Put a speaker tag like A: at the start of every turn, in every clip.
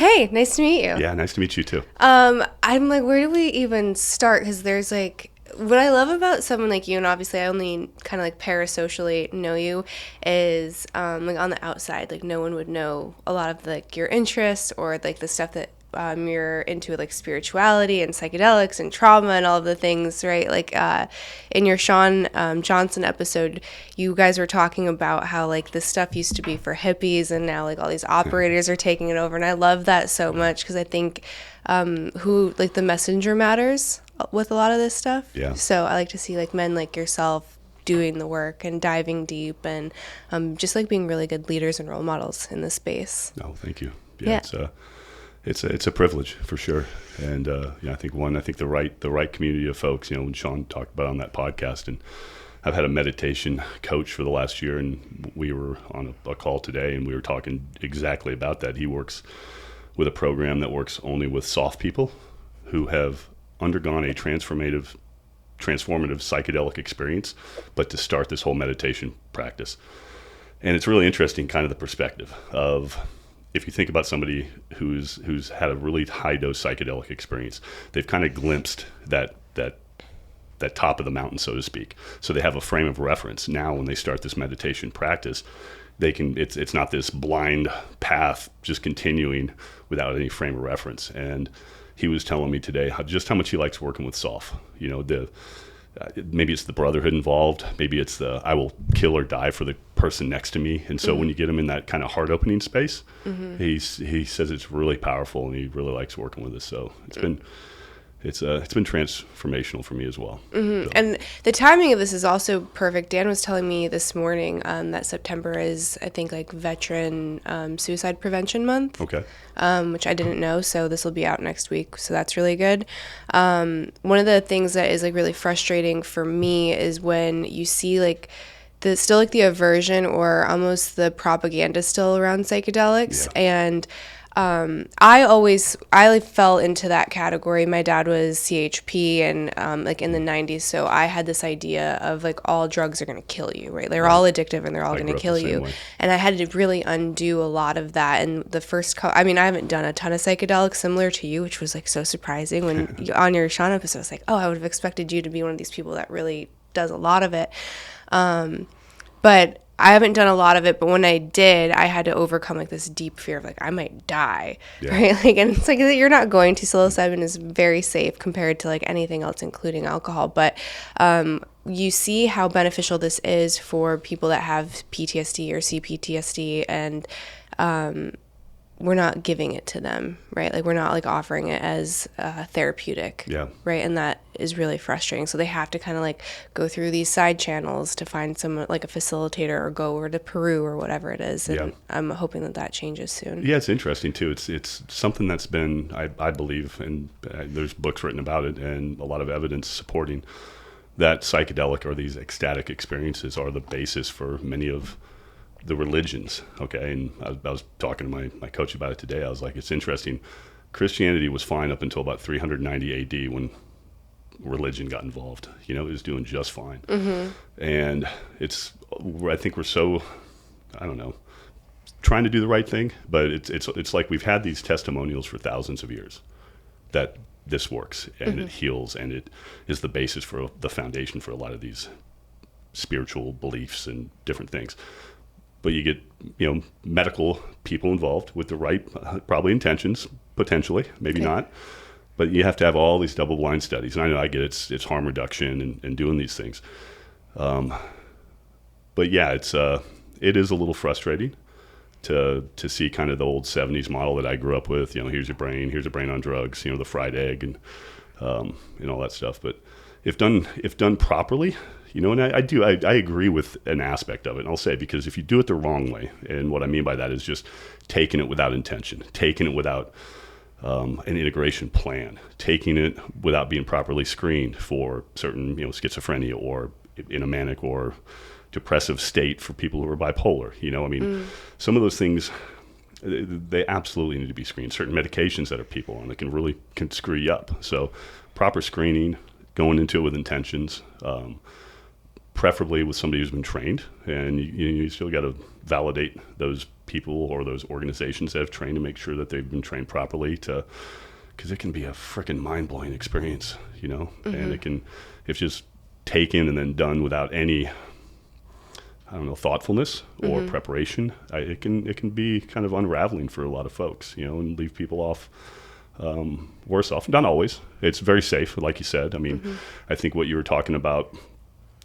A: Hey, nice to meet you.
B: Yeah, nice to meet you too.
A: I'm like, where do we even start? Because there's like, what I love about someone like you, and obviously I only kind of like parasocially know you, is like on the outside, like no one would know a lot of like your interests or like the stuff that you're into, like spirituality and psychedelics and trauma and all of the things, right? Like in your Sean Johnson episode, you guys were talking about how like this stuff used to be for hippies and now like all these operators are taking it over, and I love that so much because I think who like the messenger matters with a lot of this stuff.
B: Yeah.
A: So I like to see like men like yourself doing the work and diving deep and just like being really good leaders and role models in this space.
B: No, thank you.
A: Yeah.
B: It's a privilege for sure. And I think the right community of folks, when Sean talked about on that podcast, and I've had a meditation coach for the last year, and we were on a call today and we were talking exactly about that. He works with a program that works only with soft people who have undergone a transformative psychedelic experience, but to start this whole meditation practice. And it's really interesting, kind of the perspective of, if you think about somebody who's had a really high dose psychedelic experience, they've kind of glimpsed that top of the mountain, so to speak. So they have a frame of reference. Now when they start this meditation practice, they can, it's not this blind path just continuing without any frame of reference. And he was telling me today just how much he likes working with Soph. Maybe it's the brotherhood involved. Maybe it's the I will kill or die for the person next to me. And so when you get him in that kind of heart opening space, he says it's really powerful, and he really likes working with us. So it's been transformational for me as well. So.
A: And the timing of this is also perfect. Dan was telling me this morning that September is, I think, like Veteran Suicide Prevention Month.
B: Okay.
A: Which I didn't know, so this will be out next week, so that's really good. One of the things that is like really frustrating for me is when you see like the aversion or almost the propaganda still around psychedelics.
B: Yeah.
A: And I fell into that category. My dad was CHP and like in the 90s, so I had this idea of like all drugs are going to kill you, right? They're all addictive and they're all going to kill you. And I had to really undo a lot of that. And the first I haven't done a ton of psychedelics similar to you, which was like so surprising when on your Sean episode, I was like, oh, I would have expected you to be one of these people that really does a lot of it. But I haven't done a lot of it, but when I did, I had to overcome like this deep fear of like I might die, right? Like, and it's like you're not going to. Psilocybin is very safe compared to like anything else, including alcohol. But you see how beneficial this is for people that have PTSD or CPTSD, and we're not giving it to them, right? Like we're not like offering it as therapeutic, right? And that is really frustrating. So they have to kind of like go through these side channels to find someone like a facilitator or go over to Peru or whatever it is. And I'm hoping that changes soon.
B: Yeah, it's interesting too. It's something that's been, I believe, and there's books written about it and a lot of evidence supporting that psychedelic or these ecstatic experiences are the basis for many of the religions. Okay. And I was talking to my coach about it today. I was like, it's interesting. Christianity was fine up until about 390 AD when religion got involved. It was doing just fine. And I think we're so, I don't know, trying to do the right thing, but it's like we've had these testimonials for thousands of years that this works and it heals, and it is the basis for the foundation for a lot of these spiritual beliefs and different things. But you get, medical people involved with the right, probably intentions, potentially, maybe not. But you have to have all these double-blind studies. And I know I get it's harm reduction and doing these things. But yeah, it is a little frustrating to see kind of the old 70s model that I grew up with. Here's a brain on drugs, the fried egg and all that stuff. But if done properly, and I agree with an aspect of it, and I'll say, because if you do it the wrong way, and what I mean by that is just taking it without intention, taking it without an integration plan, taking it without being properly screened for certain, schizophrenia or in a manic or depressive state for people who are bipolar. Some of those things, they absolutely need to be screened. Certain medications that are people on that can screw you up. So proper screening, going into it with intentions, preferably with somebody who's been trained, and you still got to validate those people or those organizations that have trained to make sure that they've been trained properly, because it can be a freaking mind-blowing experience, and it's just taken and then done without any, I don't know, thoughtfulness or preparation. It can be kind of unraveling for a lot of folks, and leave people off worse off. Not always. It's very safe, like you said. I mean, I think what you were talking about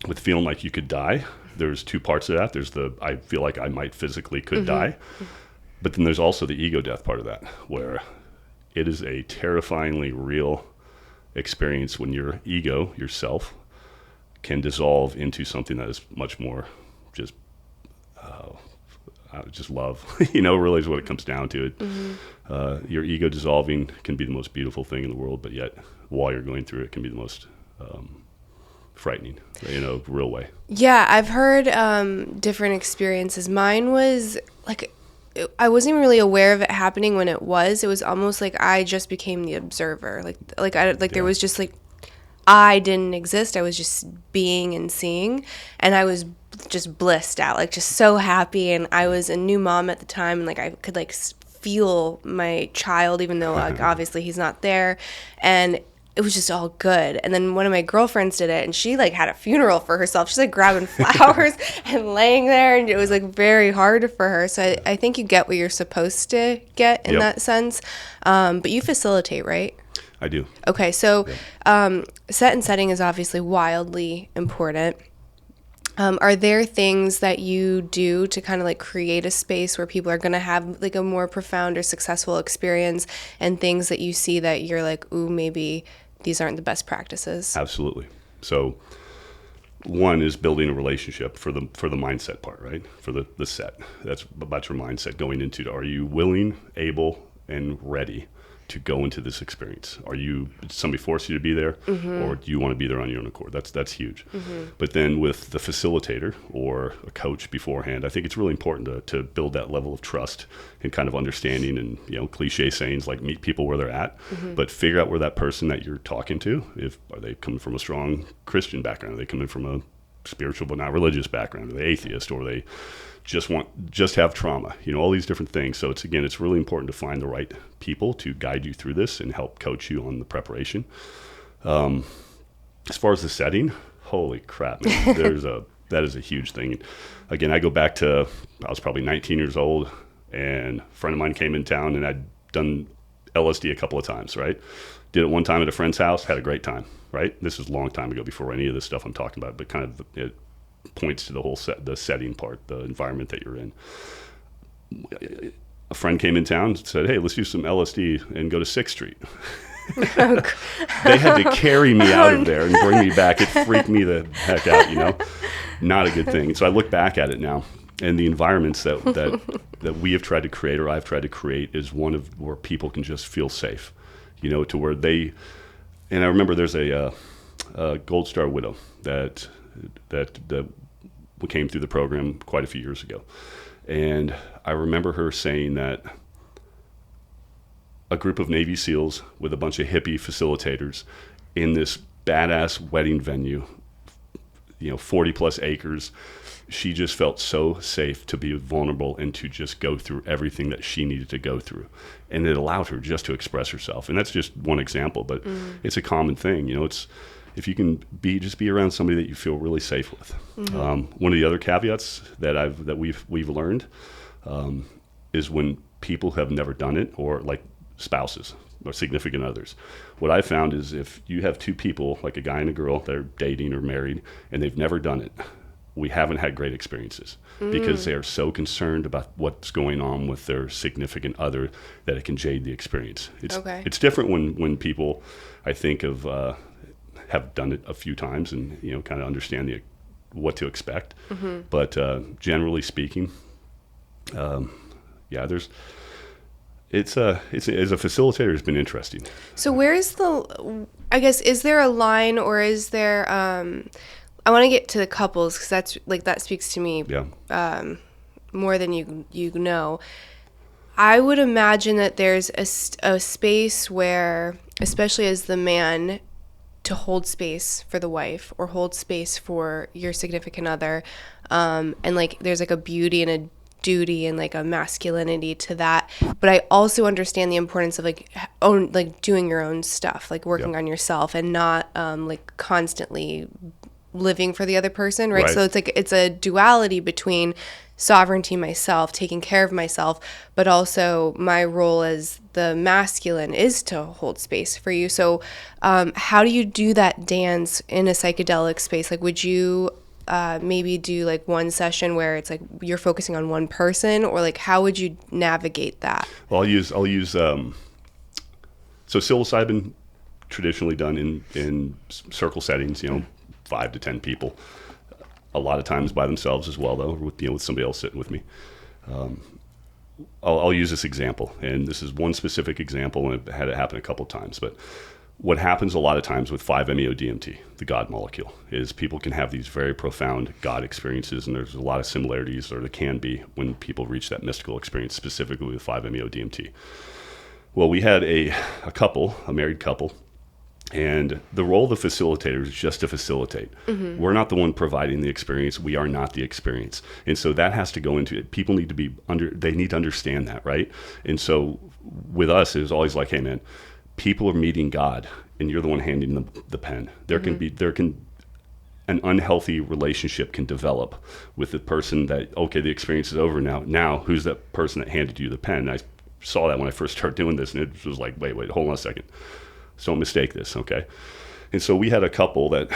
B: with feeling like you could die, there's two parts of that. There's I feel like I might physically could die, but then there's also the ego death part of that, where it is a terrifyingly real experience when your ego, yourself, can dissolve into something that is much more just love. Really is what it comes down to. Your ego dissolving can be the most beautiful thing in the world, but yet while you're going through it can be the most frightening in a real way.
A: Yeah, I've heard different experiences. Mine was like, I wasn't even really aware of it happening when it was. It was almost like I just became the observer. There was just like, I didn't exist. I was just being and seeing, and I was just blissed out, like just so happy. And I was a new mom at the time, and like I could like feel my child, even though like obviously he's not there, and it was just all good. And then one of my girlfriends did it, and she like had a funeral for herself. She's like grabbing flowers and laying there, and it was like very hard for her. So I think you get what you're supposed to get in that sense. But you facilitate, right?
B: I do.
A: Okay, so set and setting is obviously wildly important. Are there things that you do to kind of like create a space where people are going to have like a more profound or successful experience, and things that you see that you're like, ooh, maybe these aren't the best practices?
B: Absolutely. So one is building a relationship for the mindset part, right? For the set. That's about your mindset going into, are you willing, able, and ready to go into this experience? Did somebody force you to be there, or do you want to be there on your own accord? That's huge. But then with the facilitator or a coach beforehand, I think it's really important to build that level of trust and kind of understanding, and cliche sayings like meet people where they're at, but figure out where that person that you're talking to, are they coming from a strong Christian background? Are they coming from a spiritual but not religious background? Are they atheist, or are they just have trauma, all these different things. So it's really important to find the right people to guide you through this and help coach you on the preparation. As far as the setting, holy crap, man, that is a huge thing. Again, I go back to, I was probably 19 years old, and a friend of mine came in town, and I'd done LSD a couple of times, right? Did it one time at a friend's house, had a great time, right? This is a long time ago, before any of this stuff I'm talking about, but kind of it points to the whole the setting part, the environment that you're in. A friend came in town and said, hey, let's do some LSD and go to 6th Street. They had to carry me out of there and bring me back. It freaked me the heck out, Not a good thing. So I look back at it now, and the environments that we have tried to create, or I've tried to create, is one of where people can just feel safe, to where they, and I remember there's a Gold Star widow that came through the program quite a few years ago. And I remember her saying that a group of Navy SEALs with a bunch of hippie facilitators in this badass wedding venue, 40 plus acres, she just felt so safe to be vulnerable and to just go through everything that she needed to go through. And it allowed her just to express herself. And that's just one example, but it's a common thing. It's, if you can be around somebody that you feel really safe with. One of the other caveats that we've learned is when people have never done it, or like spouses or significant others. What I found is if you have two people, like a guy and a girl, that are dating or married, and they've never done it, we haven't had great experiences because they are so concerned about what's going on with their significant other that it can jade the experience. It's different when people, I think, have done it a few times and kind of understand what to expect. But generally speaking, as a facilitator, it's been interesting.
A: So where is is there a line, or is there, I want to get to the couples, because that speaks to me more than you know. I would imagine that there's a space where, especially as the man, to hold space for the wife or hold space for your significant other. And like there's like a beauty and a duty and like a masculinity to that, but I also understand the importance of like doing your own stuff, like working on yourself and not like constantly living for the other person, right? So it's a duality between sovereignty myself, taking care of myself, but also my role as the masculine is to hold space for you. So how do you do that dance in a psychedelic space? Like would you maybe do like one session where it's like you're focusing on one person, or like how would you navigate that?
B: Well, I'll use so psilocybin traditionally done in circle settings, 5 to 10 people, a lot of times by themselves as well, though, with somebody else sitting with me. I'll use this example, and this is one specific example, and I've had it happen a couple of times, but what happens a lot of times with 5-MeO-DMT, the God molecule, is people can have these very profound God experiences, and there's a lot of similarities, or there can be, when people reach that mystical experience, specifically with 5-MeO-DMT. Well, we had a married couple, and the role of the facilitator is just to facilitate. Mm-hmm. We're not the one providing the experience. We are not the experience. And so that has to go into it. People need to they need to understand that, right? And so with us, it was always like, hey, man, people are meeting God, and you're the one handing them the pen. There can an unhealthy relationship can develop with the person that, okay, the experience is over now. Now, who's that person that handed you the pen? And I saw that when I first started doing this, and it was like, wait, hold on a second. So don't mistake this, okay? And so we had a couple that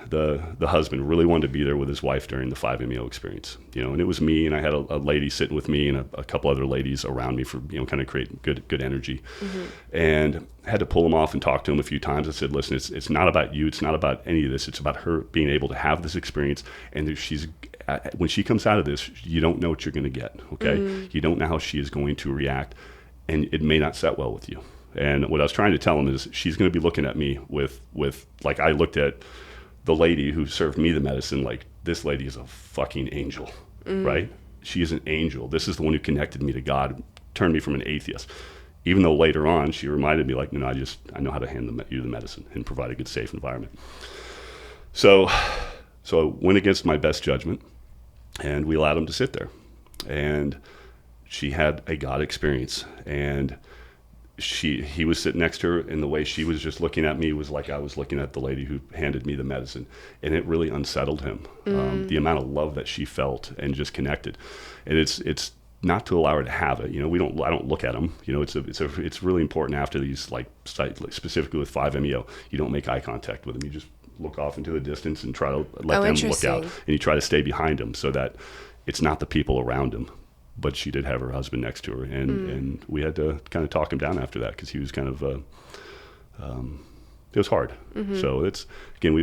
B: the husband really wanted to be there with his wife during the 5-MeO experience, and it was me, and I had a lady sitting with me and a couple other ladies around me for, kind of create good energy. Mm-hmm. And I had to pull him off and talk to him a few times. I said, listen, it's not about you. It's not about any of this. It's about her being able to have this experience. And when she comes out of this, you don't know what you're going to get, okay? Mm-hmm. You don't know how she is going to react, and it may not set well with you. And what I was trying to tell him is she's going to be looking at me with like I looked at the lady who served me the medicine, like, this lady is a fucking angel, right? She is an angel. This is the one who connected me to God, turned me from an atheist. Even though later on she reminded me, like, no, I know how to hand you the medicine and provide a good, safe environment. So I went against my best judgment, and we allowed him to sit there. And she had a God experience, and he was sitting next to her, and the way she was just looking at me was like I was looking at the lady who handed me the medicine, and it really unsettled him. The amount of love that she felt and just connected, and it's not to allow her to have it. I don't look at him. It's really important after these, like specifically with 5-MeO, you don't make eye contact with them. You just look off into the distance and try to let them look out, and you try to stay behind them so that it's not the people around him. But she did have her husband next to her, and we had to kind of talk him down after that, because he was kind of, it was hard. Mm-hmm. So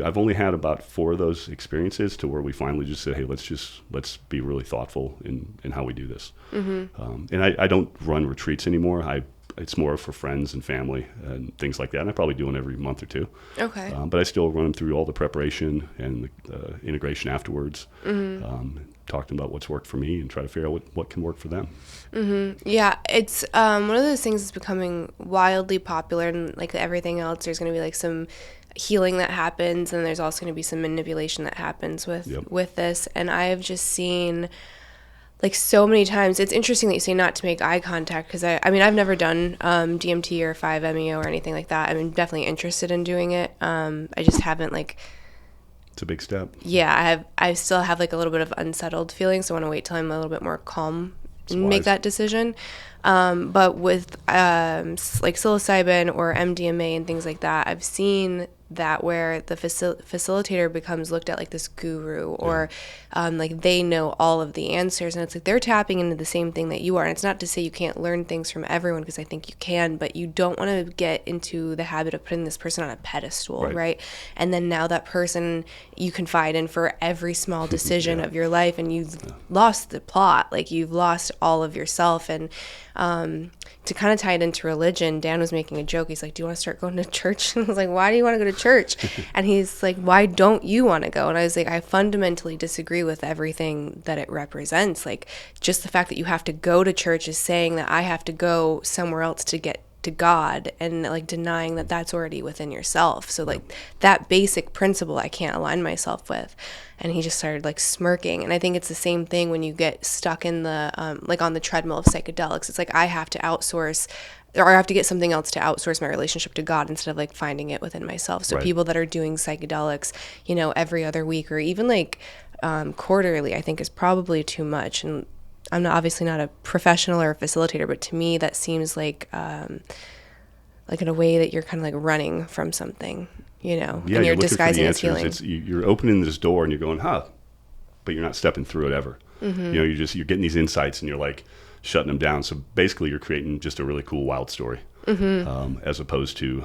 B: I've only had about 4 of those experiences to where we finally just said, hey, let's be really thoughtful in how we do this. Mm-hmm. And I don't run retreats anymore. It's more for friends and family and things like that. And I probably do one every month or 2. Okay. But I still run them through all the preparation and the integration afterwards. Mm-hmm. Talk to them about what's worked for me and try to figure out what can work for them. Mm-hmm.
A: Yeah, it's one of those things that's becoming wildly popular, and like everything else, there's going to be like some healing that happens, and there's also going to be some manipulation that happens with this. And I have just seen, like, so many times, it's interesting that you say not to make eye contact, because I've never done DMT or 5-MeO or anything like that. I'm definitely interested in doing it. I just haven't, like...
B: It's a big step.
A: Yeah, I still have like a little bit of unsettled feeling, so I want to wait till I'm a little bit more calm and make that decision. But with like psilocybin or MDMA and things like that, I've seen that where the facilitator becomes looked at like this guru, or like they know all of the answers, and it's like they're tapping into the same thing that you are. And it's not to say you can't learn things from everyone, because I think you can, but you don't want to get into the habit of putting this person on a pedestal, right? And then now that person you confide in for every small decision of your life, and you've lost the plot, like you've lost all of yourself. And to kind of tie it into religion, Dan was making a joke. He's like, do you want to start going to church? And I was like, why do you want to go to church? And he's like, why don't you want to go? And I was like, I fundamentally disagree with everything that it represents. Like, just the fact that you have to go to church is saying that I have to go somewhere else to get to God, and like denying that that's already within yourself. So like that basic principle I can't align myself with. And he just started like smirking. And I think it's the same thing when you get stuck in the like on the treadmill of psychedelics. It's like I have to outsource, or I have to get something else to outsource my relationship to God instead of like finding it within myself. So people that are doing psychedelics, you know, every other week or even like quarterly, I think is probably too much. And I'm obviously not a professional or a facilitator, but to me that seems like in a way that you're kind of like running from something, you know,
B: and
A: you're disguising its feeling.
B: You're opening this door and you're going, but you're not stepping through it ever. You know, you're getting these insights and you're like shutting them down. So basically you're creating just a really cool, wild story, as opposed to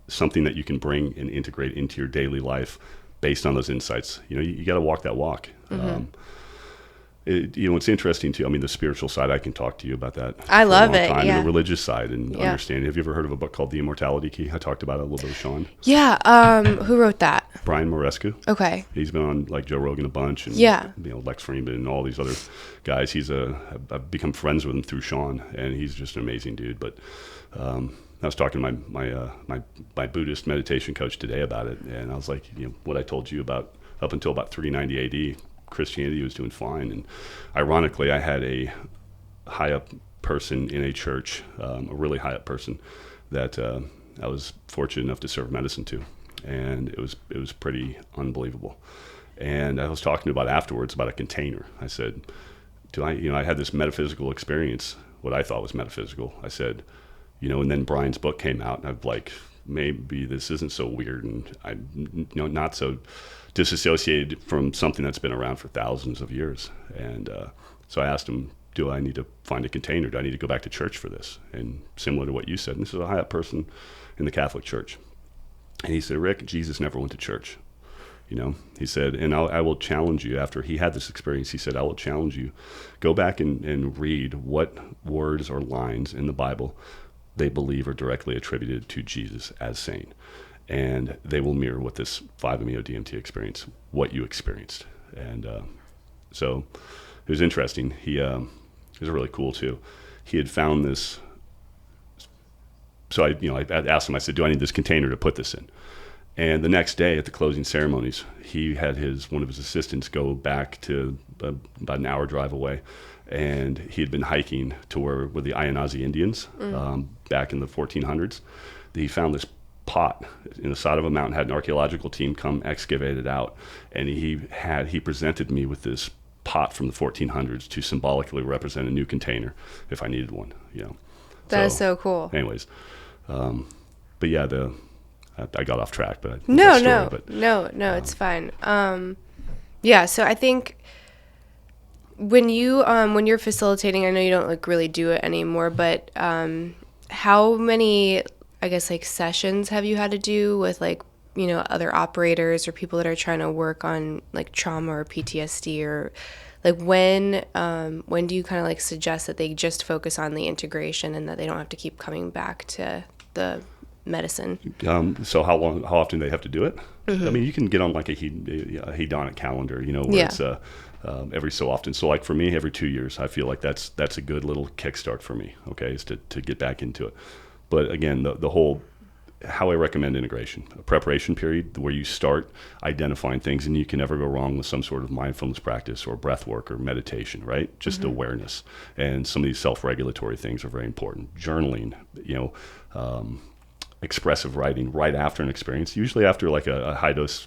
B: something that you can bring and integrate into your daily life based on those insights. You know, you got to walk that walk. You know, it's interesting too. I mean, the spiritual side, I can talk to you about that.
A: I love it.
B: Yeah. And the religious side and understanding. Have you ever heard of a book called The Immortality Key? I talked about it a little bit with Sean.
A: Yeah. Who wrote that?
B: Brian Morescu.
A: Okay.
B: He's been on like Joe Rogan a bunch, and you know, Lex Fridman and all these other guys. I've become friends with him through Sean, and he's just an amazing dude. But I was talking to my Buddhist meditation coach today about it, and I was like, you know, what I told you about up until about 390 AD. Christianity was doing fine, and ironically I had a high up person in a church, a really high up person that I was fortunate enough to serve medicine to, and it was pretty unbelievable. And I was talking about afterwards about a container. I said, I had this metaphysical experience, what I thought was metaphysical. I said, you know, and then Brian's book came out, and I'm like, maybe this isn't so weird, and I'm, you know, not so disassociated from something that's been around for thousands of years. And so I asked him, do I need to find a container? Do I need to go back to church for this? And similar to what you said, and this is a high up person in the Catholic Church. And he said, Rick, Jesus never went to church. You know, he said, and I will challenge you, after he had this experience, he said, I will challenge you, go back and read what words or lines in the Bible they believe are directly attributed to Jesus as saying. And they will mirror what this 5-MeO-DMT experience, what you experienced. And so it was interesting. It was really cool too. He had found this. So I asked him, I said, do I need this container to put this in? And the next day at the closing ceremonies, he had one of his assistants go back to about an hour drive away. And he had been hiking to where the Ayenazi Indians, back in the 1400s. He found this pot in the side of a mountain, had an archaeological team come excavate it out, and he presented me with this pot from the 1400s to symbolically represent a new container if I needed one. You know,
A: that is so cool.
B: Anyways, but yeah, I got off track, but
A: no, it's fine. Yeah, so I think when you're facilitating, I know you don't like really do it anymore, but how many, I guess, like sessions have you had to do with like, you know, other operators or people that are trying to work on like trauma or PTSD, or like when do you kind of like suggest that they just focus on the integration and that they don't have to keep coming back to the medicine?
B: So how often do they have to do it? I mean, you can get on like a hedonic calendar, you know, where it's every so often. So like for me, every 2 years, I feel like that's a good little kickstart for me. Okay, is to get back into it. But again, the whole, how I recommend integration, a preparation period where you start identifying things, and you can never go wrong with some sort of mindfulness practice or breath work or meditation, right? Just awareness. And some of these self-regulatory things are very important. Journaling, you know, expressive writing right after an experience, usually after like a high dose,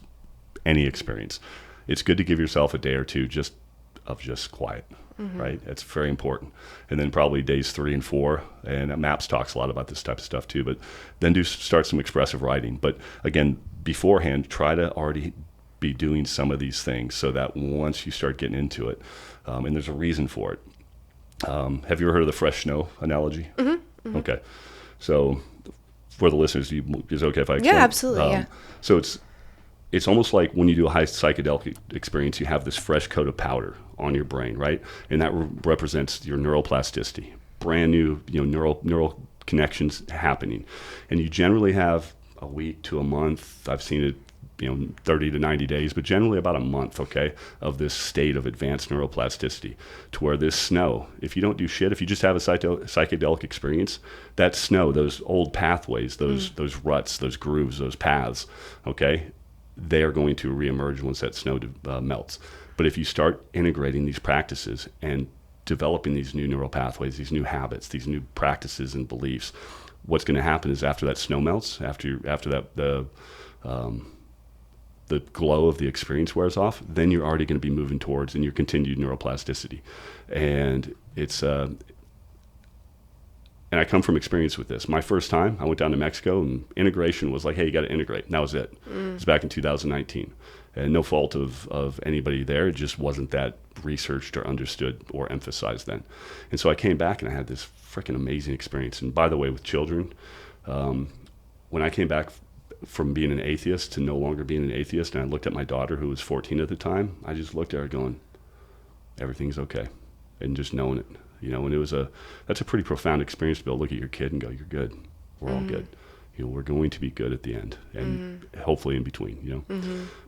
B: any experience. It's good to give yourself a day or two just quiet. Right? It's very important. And then probably days 3 and 4, and MAPS talks a lot about this type of stuff too, but then start some expressive writing. But again, beforehand, try to already be doing some of these things so that once you start getting into it, and there's a reason for it. Have you ever heard of the fresh snow analogy? Okay. So for the listeners, is it okay if I explain?
A: Yeah, absolutely.
B: So it's almost like when you do a high psychedelic experience, you have this fresh coat of powder on your brain, right? And that represents your neuroplasticity, brand new, you know, neural connections happening. And you generally have a week to a month. I've seen it 30 to 90 days, but generally about a month, okay, of this state of advanced neuroplasticity, to where this snow, if you don't do shit, if you just have a psychedelic experience, that snow, those old pathways, those ruts, those grooves, those paths, okay, they are going to reemerge once that snow melts. But if you start integrating these practices and developing these new neural pathways, these new habits, these new practices and beliefs, what's going to happen is after that snow melts, after that the glow of the experience wears off, then you're already going to be moving towards in your continued neuroplasticity. And it's and I come from experience with this. My first time, I went down to Mexico, and integration was like, hey, you got to integrate. And that was it. It was back in 2019. And no fault of anybody there. It just wasn't that researched or understood or emphasized then. And so I came back, and I had this freaking amazing experience. And by the way, with children, when I came back from being an atheist to no longer being an atheist, and I looked at my daughter, who was 14 at the time, I just looked at her going, everything's okay. And just knowing it, and that's a pretty profound experience to be able to look at your kid and go, you're good. We're all good. We're going to be good at the end, and hopefully in between,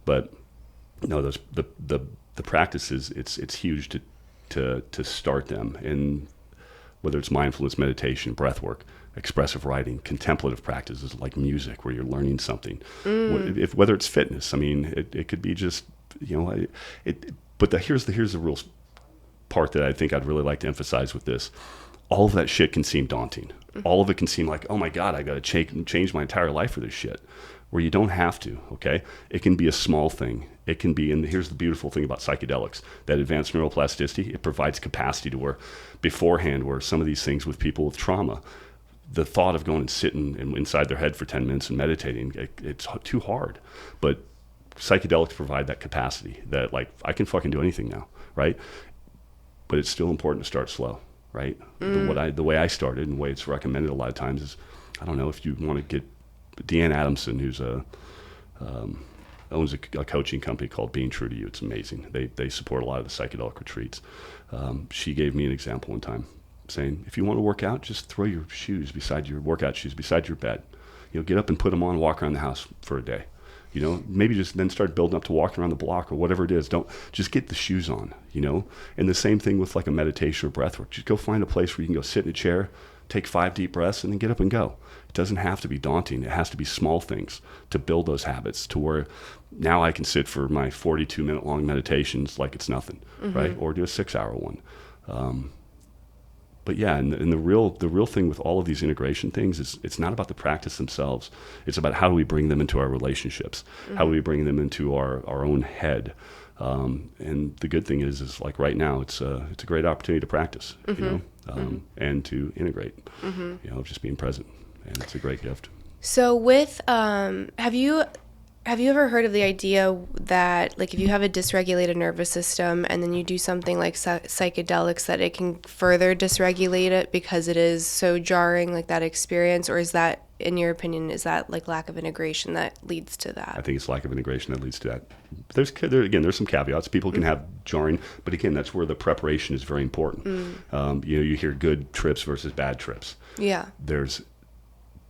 B: But no, the practices, it's huge to start them. And whether it's mindfulness, meditation, breath work, expressive writing, contemplative practices like music, where you're learning something, whether it's fitness, I mean, it could be just, but here's the real part that I think I'd really like to emphasize with this. All of that shit can seem daunting. All of it can seem like, oh my God, I got to change my entire life for this shit. Where you don't have to, okay? It can be a small thing. It can be, and here's the beautiful thing about psychedelics, that advanced neuroplasticity, it provides capacity to where beforehand, where some of these things with people with trauma, the thought of going and sitting inside their head for 10 minutes and meditating, it's too hard. But psychedelics provide that capacity that, like, I can fucking do anything now, right? But it's still important to start slow. Right? The way I started, and the way it's recommended a lot of times, is, I don't know, if you want to get Deanne Adamson, who's owns a coaching company called Being True to You. It's amazing. They support a lot of the psychedelic retreats. She gave me an example one time, saying, if you want to work out, just throw your workout shoes beside your bed. Get up and put them on, walk around the house for a day. Maybe just then start building up to walking around the block or whatever it is. Don't just get the shoes on, And the same thing with like a meditation or breath work. Just go find a place where you can go sit in a chair, take 5 deep breaths, and then get up and go. It doesn't have to be daunting. It has to be small things to build those habits to where now I can sit for my 42-minute long meditations like it's nothing, right? Or do a 6-hour one. But yeah, and the real thing with all of these integration things is it's not about the practice themselves. It's about how do we bring them into our relationships? How do we bring them into our own head? And the good thing is like right now, it's a great opportunity to practice, and to integrate, just being present, and it's a great gift.
A: So with have you ever heard of the idea that, like, if you have a dysregulated nervous system and then you do something like psychedelics, that it can further dysregulate it because it is so jarring, like that experience? Or is that, in your opinion, is that like lack of integration that leads to that?
B: I think it's lack of integration that leads to that. There's some caveats. People can have jarring, but again, that's where the preparation is very important. You hear good trips versus bad trips.
A: Yeah.
B: There's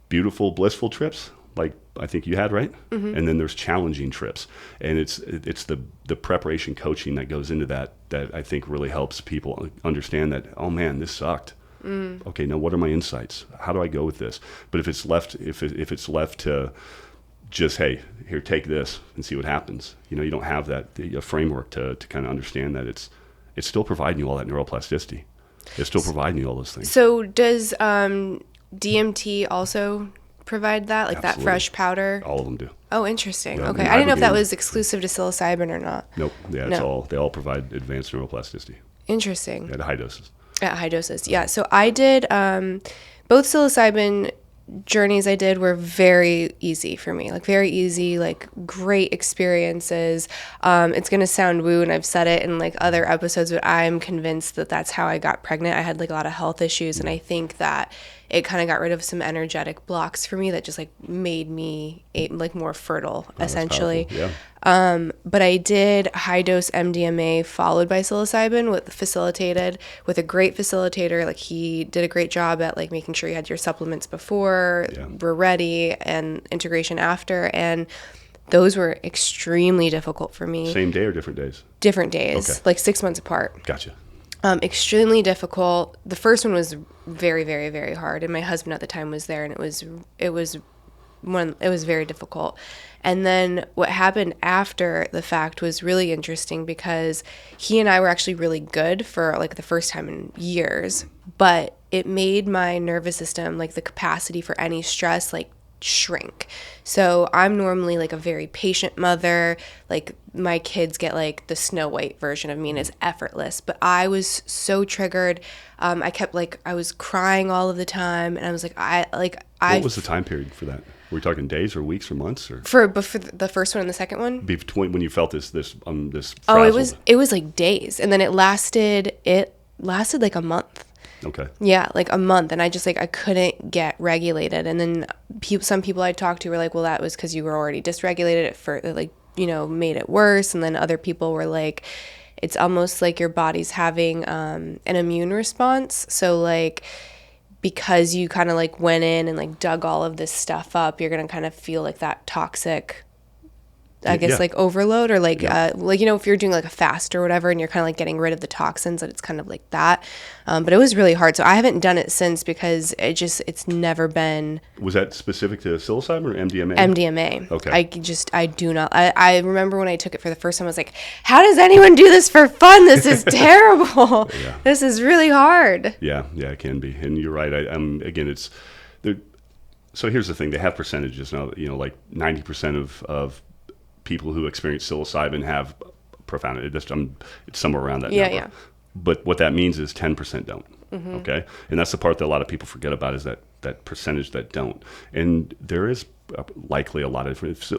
B: beautiful, blissful trips, like I think you had, right? And then there's challenging trips, and it's the preparation coaching that goes into that I think really helps people understand that, oh man, this sucked. Okay, now what are my insights? How do I go with this? But if it's left to just, hey, here, take this and see what happens. You don't have that framework to kind of understand that it's still providing you all that neuroplasticity. It's still providing you all those things.
A: So does DMT also provide that, like
B: Absolutely.
A: that fresh powder?
B: All of them do.
A: Oh, interesting.
B: Yeah,
A: okay, I didn't know if that was exclusive to psilocybin or not.
B: Nope. Yeah, they all provide advanced neuroplasticity.
A: Interesting.
B: At high doses.
A: At high doses, yeah. So I did both psilocybin journeys I did were very easy for me, like very easy, like great experiences. It's going to sound woo, and I've said it in like other episodes, but I'm convinced that that's how I got pregnant. I had like a lot of health issues, and I think that it kind of got rid of some energetic blocks for me that just like made me like more fertile, essentially.
B: Yeah.
A: But I did high dose MDMA followed by psilocybin facilitated with a great facilitator. Like he did a great job at like making sure you had your supplements before, were ready, and integration after. And those were extremely difficult for me.
B: Same day or different days?
A: Different days,
B: okay.
A: like 6 months apart.
B: Gotcha.
A: Extremely difficult. The first one was very, very, very hard, and my husband at the time was there, and it was very difficult. And then what happened after the fact was really interesting, because he and I were actually really good for like the first time in years, but it made my nervous system, like the capacity for any stress, like shrink. So I'm normally like a very patient mother. Like my kids get like the Snow White version of me, and it's effortless. But I was so triggered. I was crying all of the time, and I was like, What
B: was the time period for that? Were we talking days or weeks or months, or
A: for the first one and the second one?
B: Between when you felt this frazzled.
A: Oh, it was like days, and then it lasted like a month.
B: Okay.
A: Yeah, like a month, and I couldn't get regulated. And then some people I talked to were like, well, that was because you were already dysregulated at first, like, made it worse. And then other people were like, it's almost like your body's having an immune response. So like, because you kind of like went in and like dug all of this stuff up, you're going to kind of feel like that toxic, I guess, like overload, or like, if you're doing like a fast or whatever, and you're kind of like getting rid of the toxins, that it's kind of like that. But it was really hard. So I haven't done it since, because it's never been.
B: Was that specific to psilocybin or MDMA?
A: MDMA.
B: Okay.
A: I do not. I remember when I took it for the first time, I was like, how does anyone do this for fun? This is terrible.
B: Yeah.
A: This is really hard.
B: Yeah, it can be. And you're right. Again, it's there. So here's the thing. They have percentages now, like 90% of people who experience psilocybin have profound, it's somewhere around that number. Yeah. But what that means is 10% don't. Mm-hmm. Okay. And that's the part that a lot of people forget about, is that percentage that don't. And there is likely a lot of different. So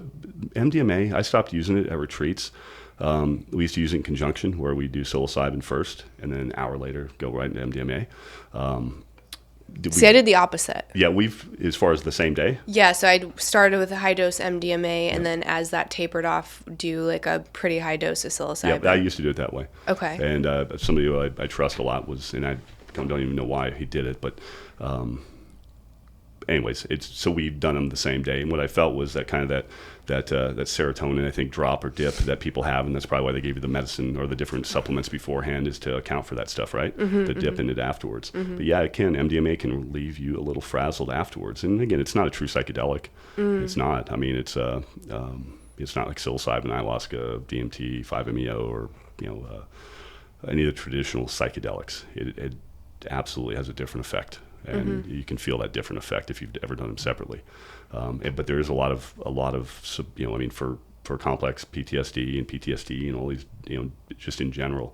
B: MDMA, I stopped using it at retreats. We used to use it in conjunction, where we do psilocybin first, and then an hour later go right into MDMA.
A: I did the opposite.
B: Yeah, as far as the same day?
A: Yeah, so I started with a high dose MDMA, and then as that tapered off, do like a pretty high dose of psilocybin.
B: Yeah, I used to do it that way.
A: Okay.
B: And somebody who I trust a lot and I don't even know why he did it, but anyways, so we've done them the same day. And what I felt was that kind of that serotonin, I think, drop or dip that people have, and that's probably why they gave you the medicine or the different supplements beforehand, is to account for that stuff, right?
A: Mm-hmm,
B: the dip in it afterwards. Mm-hmm. But yeah, MDMA can leave you a little frazzled afterwards. And again, it's not a true psychedelic. Mm. It's not. I mean, it's not like psilocybin, ayahuasca, DMT, 5-MeO, or any of the traditional psychedelics. It absolutely has a different effect. And mm-hmm. you can feel that different effect if you've ever done them separately. But there is a lot of for complex PTSD and all these, just in general,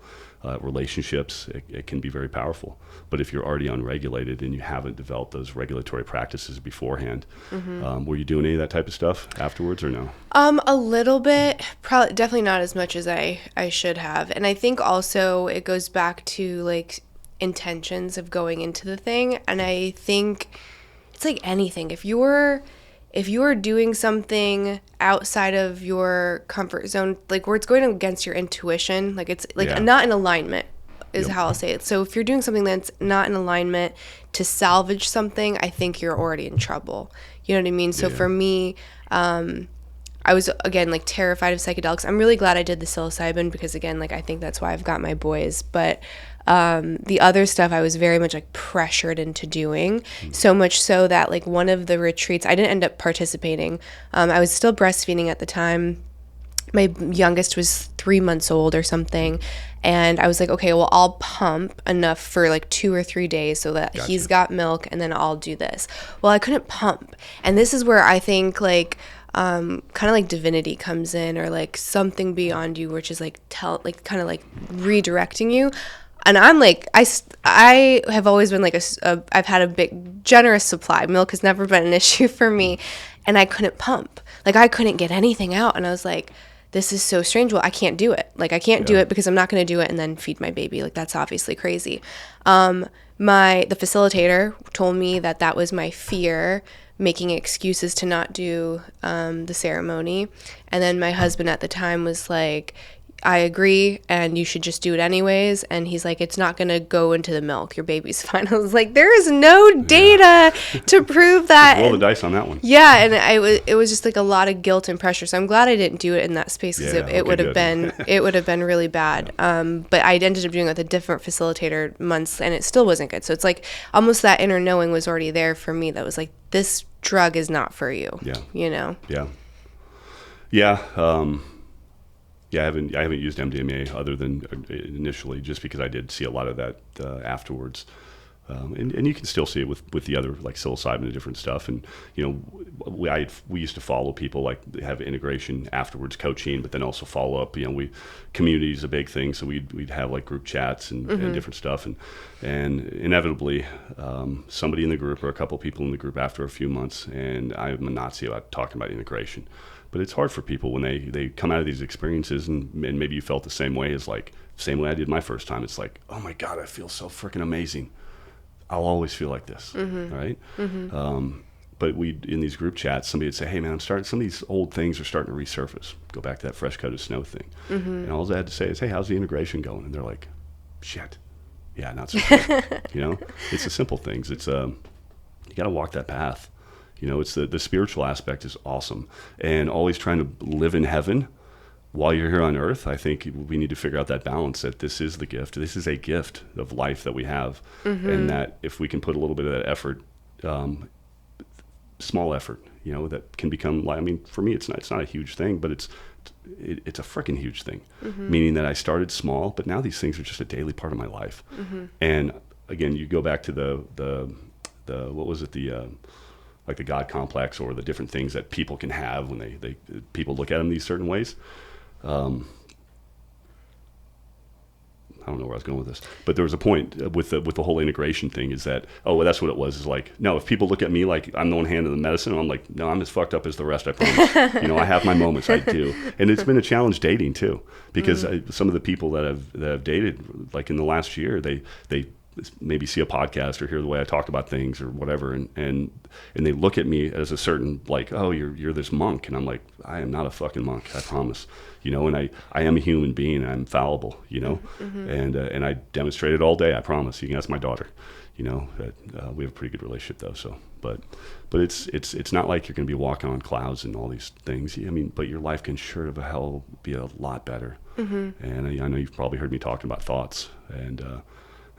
B: relationships, it can be very powerful. But if you're already unregulated and you haven't developed those regulatory practices beforehand, mm-hmm. Were you doing any of that type of stuff afterwards, or no?
A: A little bit, probably, definitely not as much as I should have. And I think also it goes back to like intentions of going into the thing. And I think it's like anything. If you're doing something outside of your comfort zone, like where it's going against your intuition, like it's like not in alignment is how I'll say it. So if you're doing something that's not in alignment to salvage something, I think you're already in trouble. You know what I mean? So for me, I was, again, like terrified of psychedelics. I'm really glad I did the psilocybin, because again, like I think that's why I've got my boys. But the other stuff I was very much like pressured into doing, so much so that like one of the retreats, I didn't end up participating. I was still breastfeeding at the time. My youngest was 3 months old or something. And I was like, okay, well, I'll pump enough for like 2 or 3 days so that he's got milk, and then I'll do this. Well, I couldn't pump. And this is where I think like, kind of like divinity comes in, or like something beyond you, which is like kind of like redirecting you. And I'm like, I have always been like I've had a big generous supply. Milk has never been an issue for me, and I couldn't pump. Like I couldn't get anything out, and I was like, this is so strange. Well, I can't do it. Like I can't do it because I'm not going to do it and then feed my baby. Like that's obviously crazy. The facilitator told me that was my fear, making excuses to not do the ceremony. And then my husband at the time was like, I agree, and you should just do it anyways. And he's like, it's not going to go into the milk. Your baby's fine. I was like, there is no data to prove that.
B: Roll the dice on that one.
A: Yeah, and it was just like a lot of guilt and pressure. So I'm glad I didn't do it in that space, because it would have been really bad. But I ended up doing it with a different facilitator months, and it still wasn't good. So it's like almost that inner knowing was already there for me. That was like, this drug is not for you.
B: Yeah.
A: You know.
B: Yeah. Yeah. Yeah, I haven't used MDMA other than initially, just because I did see a lot of that afterwards, and you can still see it with the other, like psilocybin and different stuff. And we used to follow people, like have integration afterwards coaching, but then also follow up. Community is a big thing, so we'd have like group chats and different stuff, and inevitably somebody in the group or a couple people in the group after a few months, and I'm a Nazi about talking about integration. But it's hard for people when they come out of these experiences, and maybe you felt the same way I did my first time. It's like, oh my God, I feel so freaking amazing. I'll always feel like this, right? But in these group chats, somebody would say, hey man, some of these old things are starting to resurface. Go back to that fresh coated snow thing. And all I had to say is, hey, how's the integration going? And they're like, shit. Yeah, not so good. It's the simple things. It's you got to walk that path. It's the spiritual aspect is awesome, and always trying to live in heaven while you're here on earth. I think we need to figure out that balance, that this is the gift. This is a gift of life that we have, and that if we can put a little bit of that effort, small effort, that can become, I mean, for me, it's not a huge thing, but it's a freaking huge thing, meaning that I started small, but now these things are just a daily part of my life. And again, you go back to the what was it, like the God complex, or the different things that people can have when people look at them these certain ways. I don't know where I was going with this, but there was a point with the whole integration thing, is that, oh, well, that's what it was. Is like, no, if people look at me like I'm the one hand in the medicine, I'm like, no, I'm as fucked up as the rest, I promise. I have my moments, I do. And it's been a challenge dating too, because some of the people that have dated, like in the last year, they maybe see a podcast or hear the way I talk about things or whatever, and they look at me as a certain, like, oh, you're this monk, and I'm like, I am not a fucking monk, I promise. And I am a human being, and I'm fallible, and I demonstrate it all day, I promise. You can ask my daughter, that we have a pretty good relationship though. So, but it's not like you're going to be walking on clouds and all these things. I mean, but your life can sure of hell be a lot better. And I know you've probably heard me talking about thoughts, and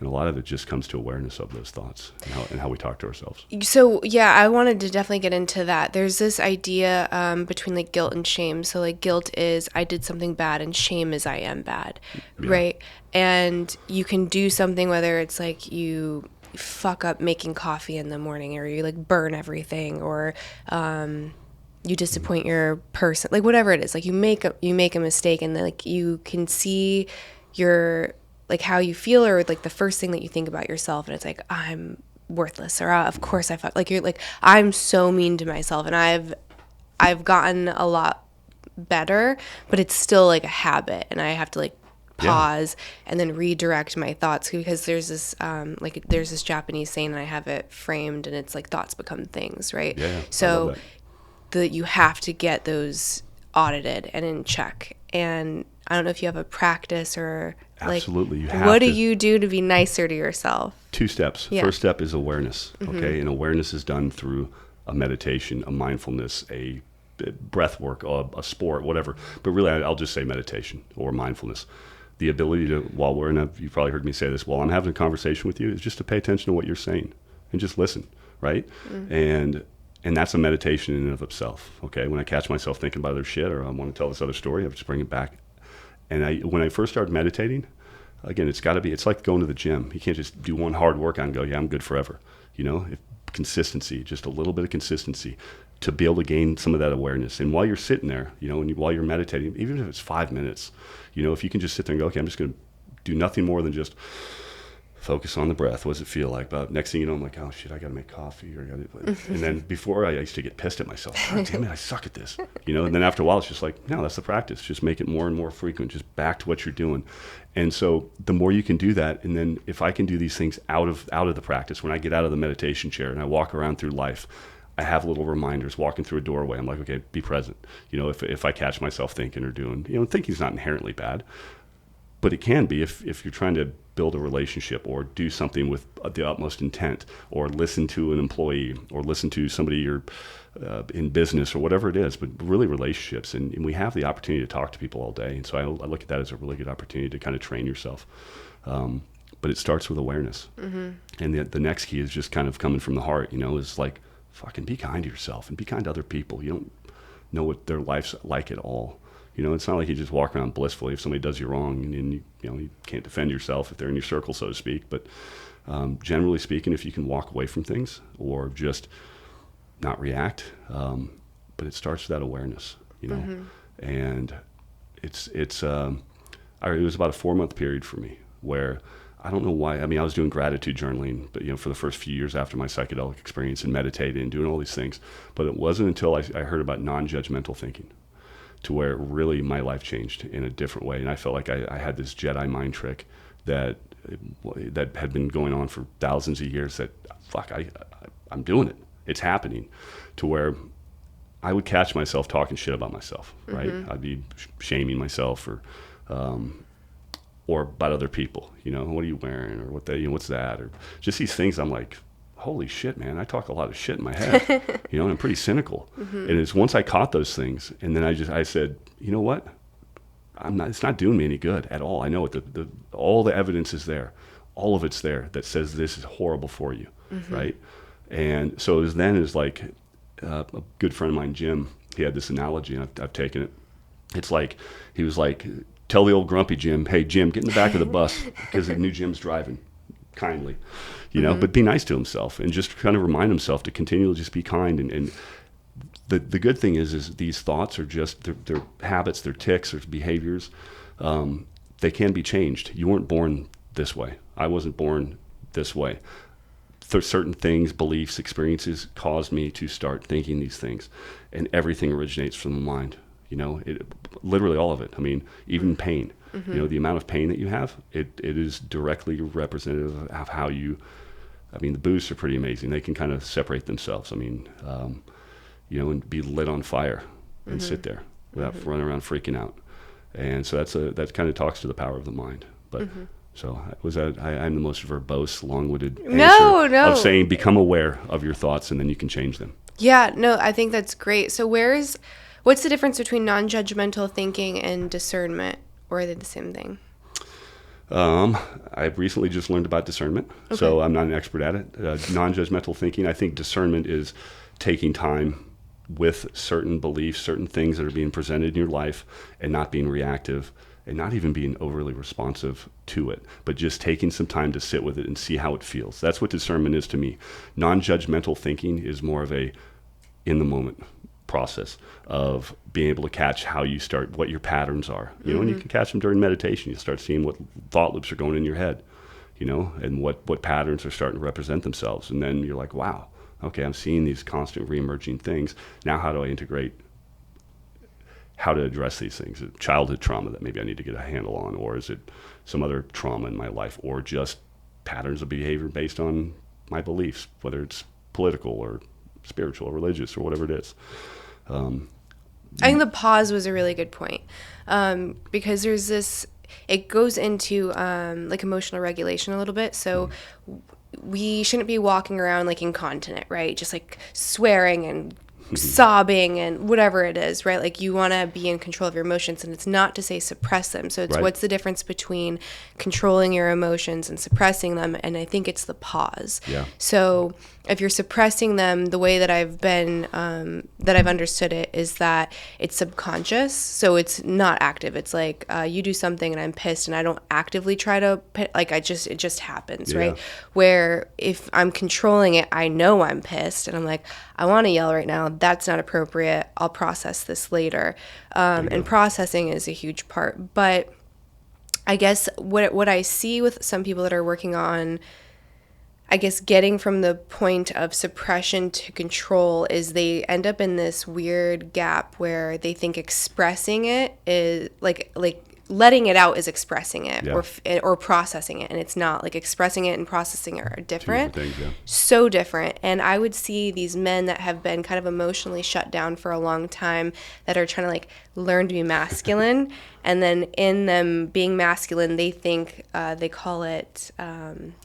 B: a lot of it just comes to awareness of those thoughts and how we talk to ourselves. So,
A: yeah, I wanted to definitely get into that. There's this idea between like guilt and shame. So like guilt is I did something bad, and shame is I am bad, right? And you can do something, whether it's like you fuck up making coffee in the morning, or you like burn everything, or you disappoint your person, like whatever it is. Like you make a mistake, and like you can see your, like how you feel, or like the first thing that you think about yourself, and it's like, I'm worthless, or of course I fuck, like you're like, I'm so mean to myself. And I've gotten a lot better, but it's still like a habit, and I have to like pause and then redirect my thoughts, because there's this there's this Japanese saying, and I have it framed, and it's like thoughts become things, right? So you have to get those audited and in check. And I don't know if you have a practice, or
B: absolutely,
A: you have what do you do to be nicer to yourself?
B: 2 steps. First step is awareness. Okay, and awareness is done through a meditation, a mindfulness, a breath work, a sport, whatever. But really, I'll just say meditation or mindfulness. The ability to, you've probably heard me say this, while I'm having a conversation with you, is just to pay attention to what you're saying and just listen, right? And that's a meditation in and of itself. Okay, when I catch myself thinking about other shit, or I want to tell this other story, I just bring it back. And when I first started meditating, again, it's like going to the gym. You can't just do one hard workout and go, yeah, I'm good forever. Consistency, just a little bit of consistency to be able to gain some of that awareness. And while you're sitting there, while you're meditating, even if it's 5 minutes, if you can just sit there and go, okay, I'm just going to do nothing more than just focus on the breath. What does it feel like? But next thing you know, I'm like, oh shit, I got to make coffee, and then before I used to get pissed at myself. God damn it, I suck at this. And then after a while, it's just like, no, that's the practice. Just make it more and more frequent. Just back to what you're doing. And so the more you can do that, and then if I can do these things out of the practice, when I get out of the meditation chair and I walk around through life, I have little reminders walking through a doorway. I'm like, okay, be present. If I catch myself thinking or doing, thinking's not inherently bad, but it can be if you're trying to build a relationship or do something with the utmost intent, or listen to an employee, or listen to somebody you're in business or whatever it is, but really relationships. And we have the opportunity to talk to people all day. And so I look at that as a really good opportunity to kind of train yourself. But it starts with awareness. Mm-hmm. And the next key is just kind of coming from the heart, is like, fucking be kind to yourself and be kind to other people. You don't know what their life's like at all. It's not like you just walk around blissfully if somebody does you wrong and you can't defend yourself if they're in your circle, so to speak. But generally speaking, if you can walk away from things or just not react, but it starts with that awareness, Mm-hmm. And it was about a 4-month period for me where I don't know why. I mean, I was doing gratitude journaling, but for the first few years after my psychedelic experience, and meditating and doing all these things. But it wasn't until I heard about non-judgmental thinking, to where really my life changed in a different way. And I felt like I had this Jedi mind trick that had been going on for thousands of years. That I'm doing it. It's happening, to where I would catch myself talking shit about myself. Right? Mm-hmm. I'd be shaming myself or about other people, what are you wearing, or what's that, or just these things. I'm like, holy shit, man, I talk a lot of shit in my head, and I'm pretty cynical. Mm-hmm. And it's once I caught those things, and then I said, you know what, it's not doing me any good at all. I know it. All the evidence is there, all of it's there that says this is horrible for you, mm-hmm. right? And so it was like a good friend of mine, Jim. He had this analogy, and I've taken it. It's like he was like, tell the old grumpy Jim, hey, Jim, get in the back of the bus because the new Jim's driving, kindly, mm-hmm. but be nice to himself and just kind of remind himself to continually just be kind. And the good thing is these thoughts are just, they're habits, they're tics, they're behaviors. They can be changed. You weren't born this way. I wasn't born this way. Certain things, beliefs, experiences caused me to start thinking these things, and everything originates from the mind. Literally all of it. I mean, even pain, mm-hmm. The amount of pain that you have, it is directly representative of how the Buddhists are pretty amazing. They can kind of separate themselves. I mean, and be lit on fire and mm-hmm. sit there without mm-hmm. running around freaking out. And so that kind of talks to the power of the mind. But mm-hmm. So I'm the most verbose, long-winded answer of saying become aware of your thoughts, and then you can change them.
A: Yeah, no, I think that's great. So what's the difference between non-judgmental thinking and discernment, or are they the same thing?
B: I've recently just learned about discernment, okay. So I'm not an expert at it. Non-judgmental thinking, I think discernment is taking time with certain beliefs, certain things that are being presented in your life, and not being reactive, and not even being overly responsive to it, but just taking some time to sit with it and see how it feels. That's what discernment is to me. Non-judgmental thinking is more of a in-the-moment process of being able to catch how you start, what your patterns are, mm-hmm. And you can catch them during meditation. You start seeing what thought loops are going in your head, and what patterns are starting to represent themselves. And then you're like, wow, okay, I'm seeing these constant reemerging things. Now how do I integrate how to address these things? Is it childhood trauma that maybe I need to get a handle on, or is it some other trauma in my life, or just patterns of behavior based on my beliefs, whether it's political or spiritual or religious or whatever it is.
A: I think the pause was a really good point, because there's this, it goes into like emotional regulation a little bit. So we shouldn't be walking around like incontinent, right? Just like swearing and sobbing and whatever it is, right? Like you want to be in control of your emotions, and it's not to say suppress them. So it's what's the difference between controlling your emotions and suppressing them? And I think it's the pause. Yeah. So if you're suppressing them, the way that I've been, that I've understood it is that it's subconscious. So it's not active. It's like you do something and I'm pissed and I don't actively try to, it just happens, right? Where if I'm controlling it, I know I'm pissed and I'm like, I want to yell right now. That's not appropriate. I'll process this later. And processing is a huge part. But I guess what I see with some people that are working on, I guess, getting from the point of suppression to control is they end up in this weird gap where they think expressing it is like letting it out is expressing it,
B: Yeah.
A: or processing it, and it's not. Like, expressing it and processing it are different.
B: Two different things, yeah.
A: So different. And I would see these men that have been kind of emotionally shut down for a long time, that are trying to like learn to be masculine, and then in them being masculine, they think they call it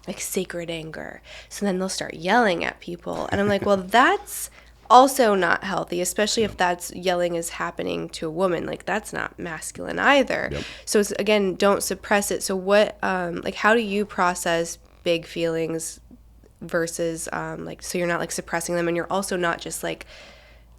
A: like sacred anger. So then they'll start yelling at people, and I'm like, well, that's also not healthy, especially if that's yelling is happening to a woman. Like, that's not masculine either.
B: Yep.
A: So it's, again, don't suppress it. So what, like, how do you process big feelings versus, like, so you're not like suppressing them, and you're also not just like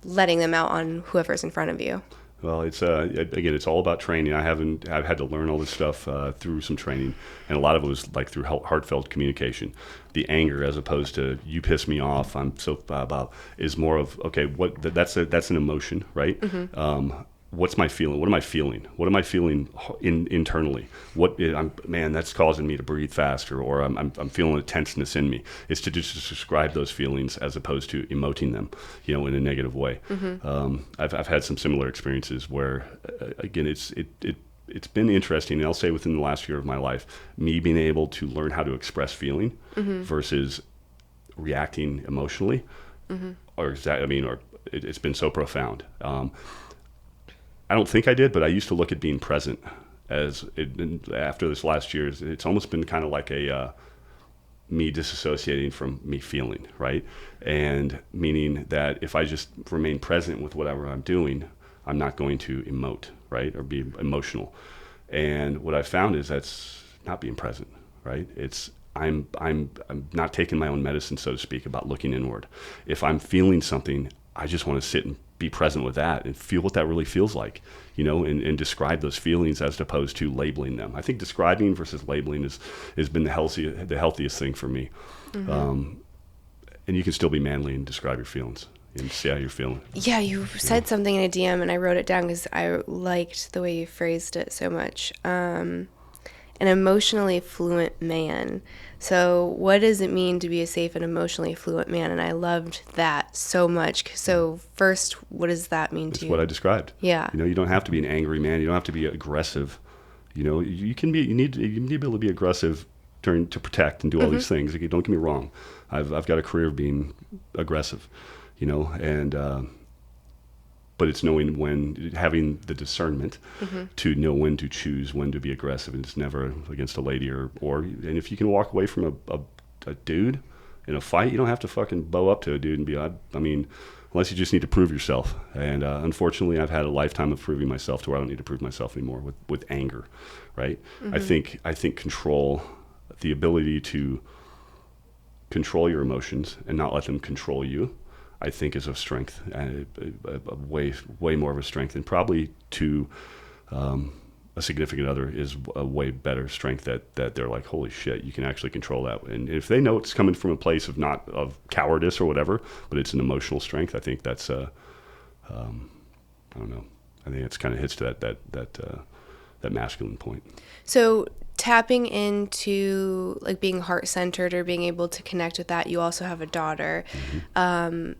A: letting them out on whoever's in front of you?
B: Well, it's again, it's all about training. I've had to learn all this stuff through some training, and a lot of it was like through heartfelt communication. The anger, as opposed to "you piss me off," I'm so about, is more of, okay, that's an emotion, right? Mm-hmm. What's my feeling? What am I feeling? What am I feeling internally? Man, that's causing me to breathe faster, or I'm feeling a tenseness in me. It's to just describe those feelings as opposed to emoting them, in a negative way. Mm-hmm. I've had some similar experiences where, again, it's been interesting, and I'll say within the last year of my life, me being able to learn how to express feeling mm-hmm. versus reacting emotionally, mm-hmm. or it's been so profound. I don't think I did, but I used to look at being present after this last year, it's almost been kind of like me disassociating from me feeling, right? And meaning that if I just remain present with whatever I'm doing, I'm not going to emote, right? Or be emotional. And what I found is that's not being present, right? I'm not taking my own medicine, so to speak, about looking inward. If I'm feeling something, I just want to sit and be present with that and feel what that really feels like, and describe those feelings as opposed to labeling them. I think describing versus labeling has been the healthiest thing for me. Mm-hmm. And you can still be manly and describe your feelings and see how you're feeling.
A: Yeah, you said something in a DM, and I wrote it down because I liked the way you phrased it so much. An emotionally fluent man. So what does it mean to be a safe and emotionally fluent man? And I loved that so much. So first, what does that mean to you?
B: It's what I described.
A: Yeah.
B: You don't have to be an angry man. You don't have to be aggressive. You need to be able to be aggressive to protect and do all mm-hmm. these things. Don't get me wrong. I've got a career of being aggressive, and but it's having the discernment mm-hmm. to know when to choose, when to be aggressive, and it's never against a lady and if you can walk away from a dude in a fight, you don't have to fucking bow up to a dude and be, unless you just need to prove yourself. And unfortunately, I've had a lifetime of proving myself to where I don't need to prove myself anymore with anger, right? Mm-hmm. I think control, the ability to control your emotions and not let them control you, I think is of strength, and a way more of a strength, and probably to a significant other is a way better strength that they're like, holy shit, you can actually control that. And if they know it's coming from a place of not of cowardice or whatever, but it's an emotional strength, I think that's I don't know. I think it's kind of hits to that masculine point.
A: So tapping into like being heart-centered or being able to connect with that, you also have a daughter. Mm-hmm.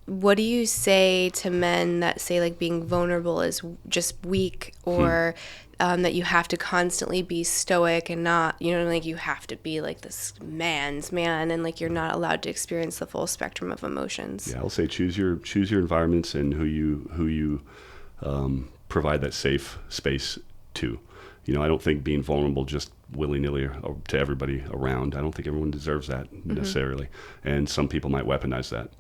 A: What do you say to men that say like being vulnerable is just weak, or that you have to constantly be stoic and not, like you have to be like this man's man, and like you're not allowed to experience the full spectrum of emotions? Yeah,
B: I'll say choose your environments and who you provide that safe space to. I don't think being vulnerable just willy-nilly or to everybody around. I don't think everyone deserves that mm-hmm. necessarily, and some people might weaponize that.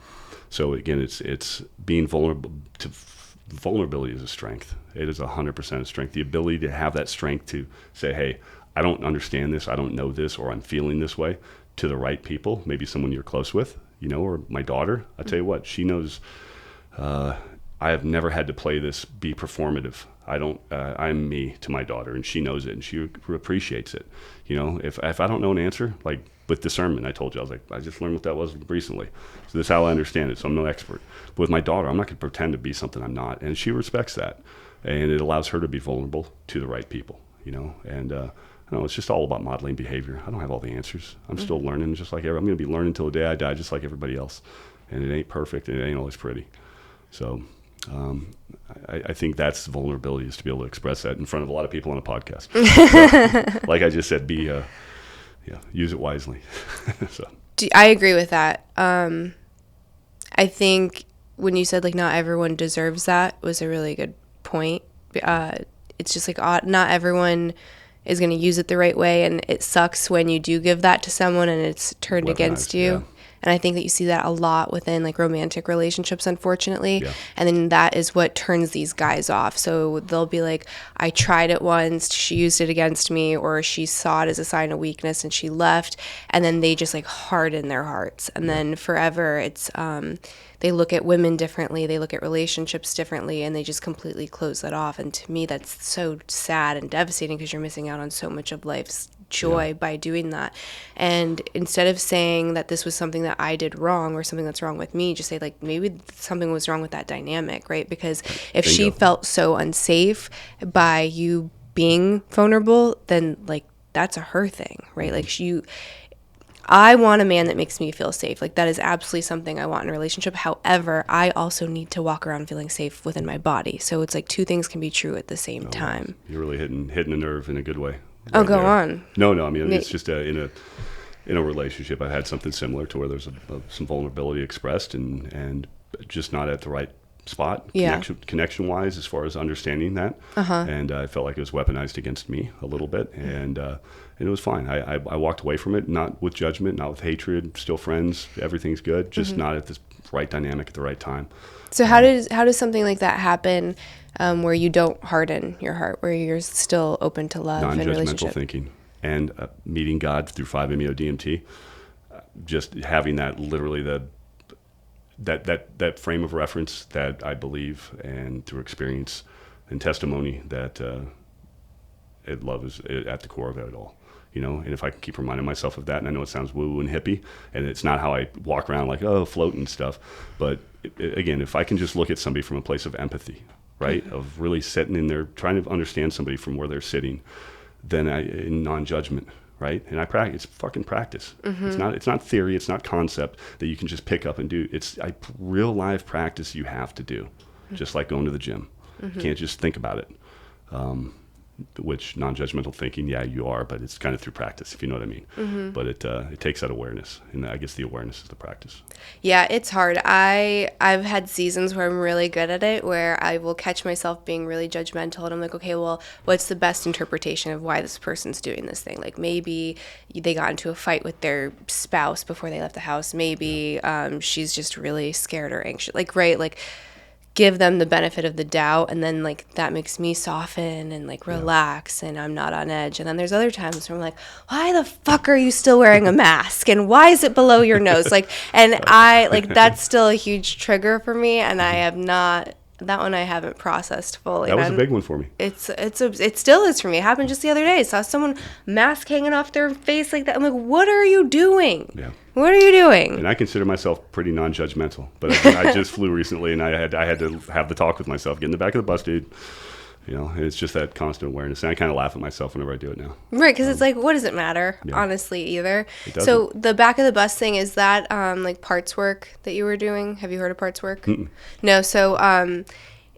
B: So again, it's being vulnerable. Vulnerability is a strength. It is 100% a strength. The ability to have that strength to say, hey, I don't understand this, I don't know this, or I'm feeling this way, to the right people, maybe someone you're close with, or my daughter. I tell you what, she knows. I have never had to be performative. I'm me to my daughter, and she knows it, and she appreciates it. If I don't know an answer, like with discernment, I told you, I was like, I just learned what that was recently. So this is how I understand it. So I'm no expert. But with my daughter, I'm not going to pretend to be something I'm not, and she respects that, and it allows her to be vulnerable to the right people. And it's just all about modeling behavior. I don't have all the answers. I'm still learning, just like I'm going to be learning until the day I die, just like everybody else. And it ain't perfect, and it ain't always pretty. So I think that's vulnerability, is to be able to express that in front of a lot of people on a podcast. So, like I just said, use it wisely. So.
A: I agree with that. I think when you said like not everyone deserves that was a really good point. It's just like not everyone is going to use it the right way, and it sucks when you do give that to someone and it's turned against you. Yeah. And I think that you see that a lot within like romantic relationships, unfortunately. Yeah. And then that is what turns these guys off. So they'll be like, I tried it once, she used it against me, or she saw it as a sign of weakness and she left. And then they just like harden their hearts. And then forever it's, they look at women differently, they look at relationships differently, and they just completely close that off. And to me, that's so sad and devastating, because you're missing out on so much of life's joy by doing that. And instead of saying that this was something that I did wrong or something that's wrong with me, just say like maybe something was wrong with that dynamic, right? Because if she felt so unsafe by you being vulnerable, then like that's a her thing, right? Like I want a man that makes me feel safe. Like that is absolutely something I want in a relationship. However, I also need to walk around feeling safe within my body. So it's like two things can be true at the same time.
B: You're really hitting a nerve in a good way.
A: Right go there. On.
B: No. I mean, it's just in a relationship, I had something similar to where there's some vulnerability expressed and just not at the right spot, connection wise, as far as understanding that. And I felt like it was weaponized against me a little bit, and it was fine. I walked away from it, not with judgment, not with hatred, still friends, everything's good, just not at this right dynamic at the right time.
A: So how does something like that happen, where you don't harden your heart, where you're still open to love and relationship?
B: Non-judgmental thinking and meeting God through 5-MeO-DMT, just having that literally that frame of reference that I believe, and through experience and testimony, that love is at the core of it all. You know, and if I can keep reminding myself of that, and I know it sounds woo and hippie, and it's not how I walk around like, floating and stuff, but again, if I can just look at somebody from a place of empathy, right, of really sitting in there, trying to understand somebody from where they're sitting, then in non-judgment, right, and I practice. It's fucking practice. It's not theory. It's not concept that you can just pick up and do. It's a real life practice you have to do, just like going to the gym. You can't just think about it. Which non-judgmental thinking, you are, but it's kind of through practice, if you know what I mean. But it takes that awareness, and I guess the awareness is the practice.
A: Yeah, it's hard. I've had seasons where I'm really good at it, where I will catch myself being really judgmental, and I'm like, okay, well, what's the best interpretation of why this person's doing this thing? Like maybe they got into a fight with their spouse before they left the house. Maybe she's just really scared or anxious. Like, right, like, give them the benefit of the doubt, and then like that makes me soften and like relax, and I'm not on edge. And then there's other times where I'm like, why the fuck are you still wearing a mask, and why is it below your nose? Like, and I like, that's still a huge trigger for me, and I have not, that one I haven't processed fully.
B: That was a big one for me.
A: It still is for me. It happened just the other day. I saw someone mask hanging off their face like that. I'm like, what are you doing? Yeah. What are you doing?
B: And I consider myself pretty non-judgmental, but I just flew recently, and I had to have the talk with myself. Get in the back of the bus, dude. You know, and it's just that constant awareness. And I kind of laugh at myself whenever I do it now.
A: Right, because it's like, what does it matter, honestly, either? So the back of the bus thing, is that like parts work that you were doing? Have you heard of parts work? Mm-mm. No, so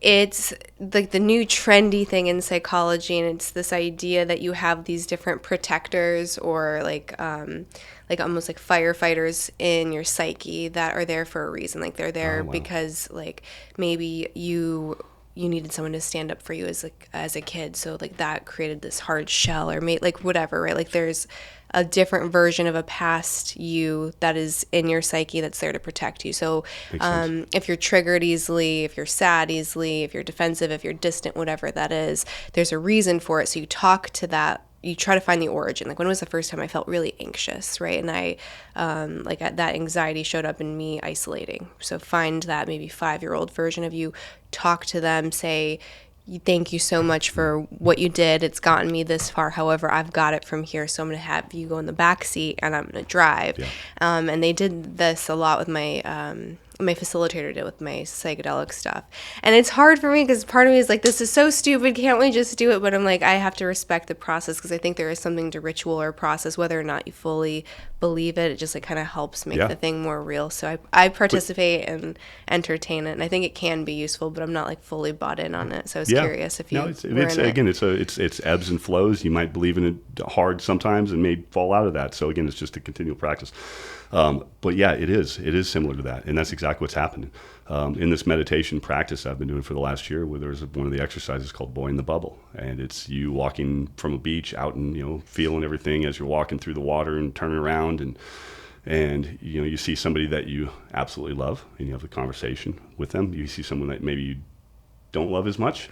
A: it's like the new trendy thing in psychology, and it's this idea that you have these different protectors, or like almost like firefighters in your psyche that are there for a reason. Like they're there because like maybe you needed someone to stand up for you as a kid, so like that created this hard shell, or like whatever, right? Like there's a different version of a past you that is in your psyche that's there to protect you. So if you're triggered easily, if you're sad easily, if you're defensive, if you're distant, whatever that is, there's a reason for it. So you talk to that, you try to find the origin. Like, when was the first time I felt really anxious, right? And I that anxiety showed up in me isolating. So find that maybe 5-year-old version of you, talk to them, say, thank you so much for what you did. It's gotten me this far. However, I've got it from here. So I'm going to have you go in the back seat, and I'm going to drive. Yeah. And they did this a lot with my facilitator did with my psychedelic stuff. And it's hard for me, because part of me is like, this is so stupid, can't we just do it? But I'm like, I have to respect the process, because I think there is something to ritual or process, whether or not you fully believe it. It just like kind of helps make
B: Yeah.
A: the thing more real. So I participate and entertain it, and I think it can be useful, but I'm not like fully bought in on it. So I was curious if you
B: no,
A: were
B: it's
A: in it.
B: again, it's ebbs and flows. You might believe in it hard sometimes and may fall out of that. So again, it's just a continual practice. But yeah, it is similar to that, and that's exactly what's happening in this meditation practice I've been doing for the last year. Where there's one of the exercises called Boy in the Bubble, and it's you walking from a beach out and feeling everything as you're walking through the water and turning around and you see somebody that you absolutely love and you have a conversation with them. You see someone that maybe you don't love as much.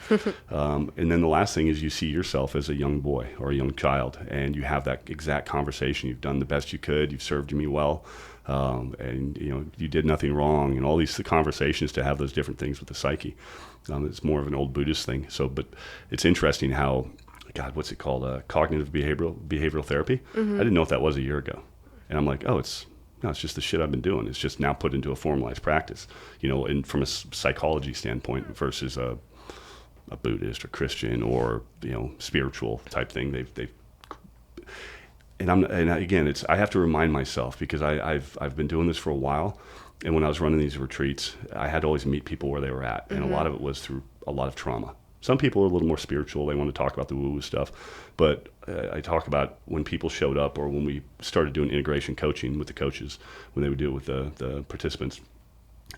B: And then the last thing is you see yourself as a young boy or a young child, and you have that exact conversation. You've done the best you could. You've served me well. And you did nothing wrong, and all these conversations to have those different things with the psyche. It's more of an old Buddhist thing. So, but it's interesting how, God, what's it called? Cognitive behavioral therapy. I didn't know what that was a year ago. And I'm like, it's just the shit I've been doing. It's just now put into a formalized practice, and from a psychology standpoint versus a Buddhist or Christian or, spiritual type thing. Again, I have to remind myself because I've been doing this for a while. And when I was running these retreats, I had to always meet people where they were at. And a lot of it was through a lot of trauma. Some people are a little more spiritual. They want to talk about the woo-woo stuff. But I talk about when people showed up or when we started doing integration coaching with the coaches, when they would do it with the participants,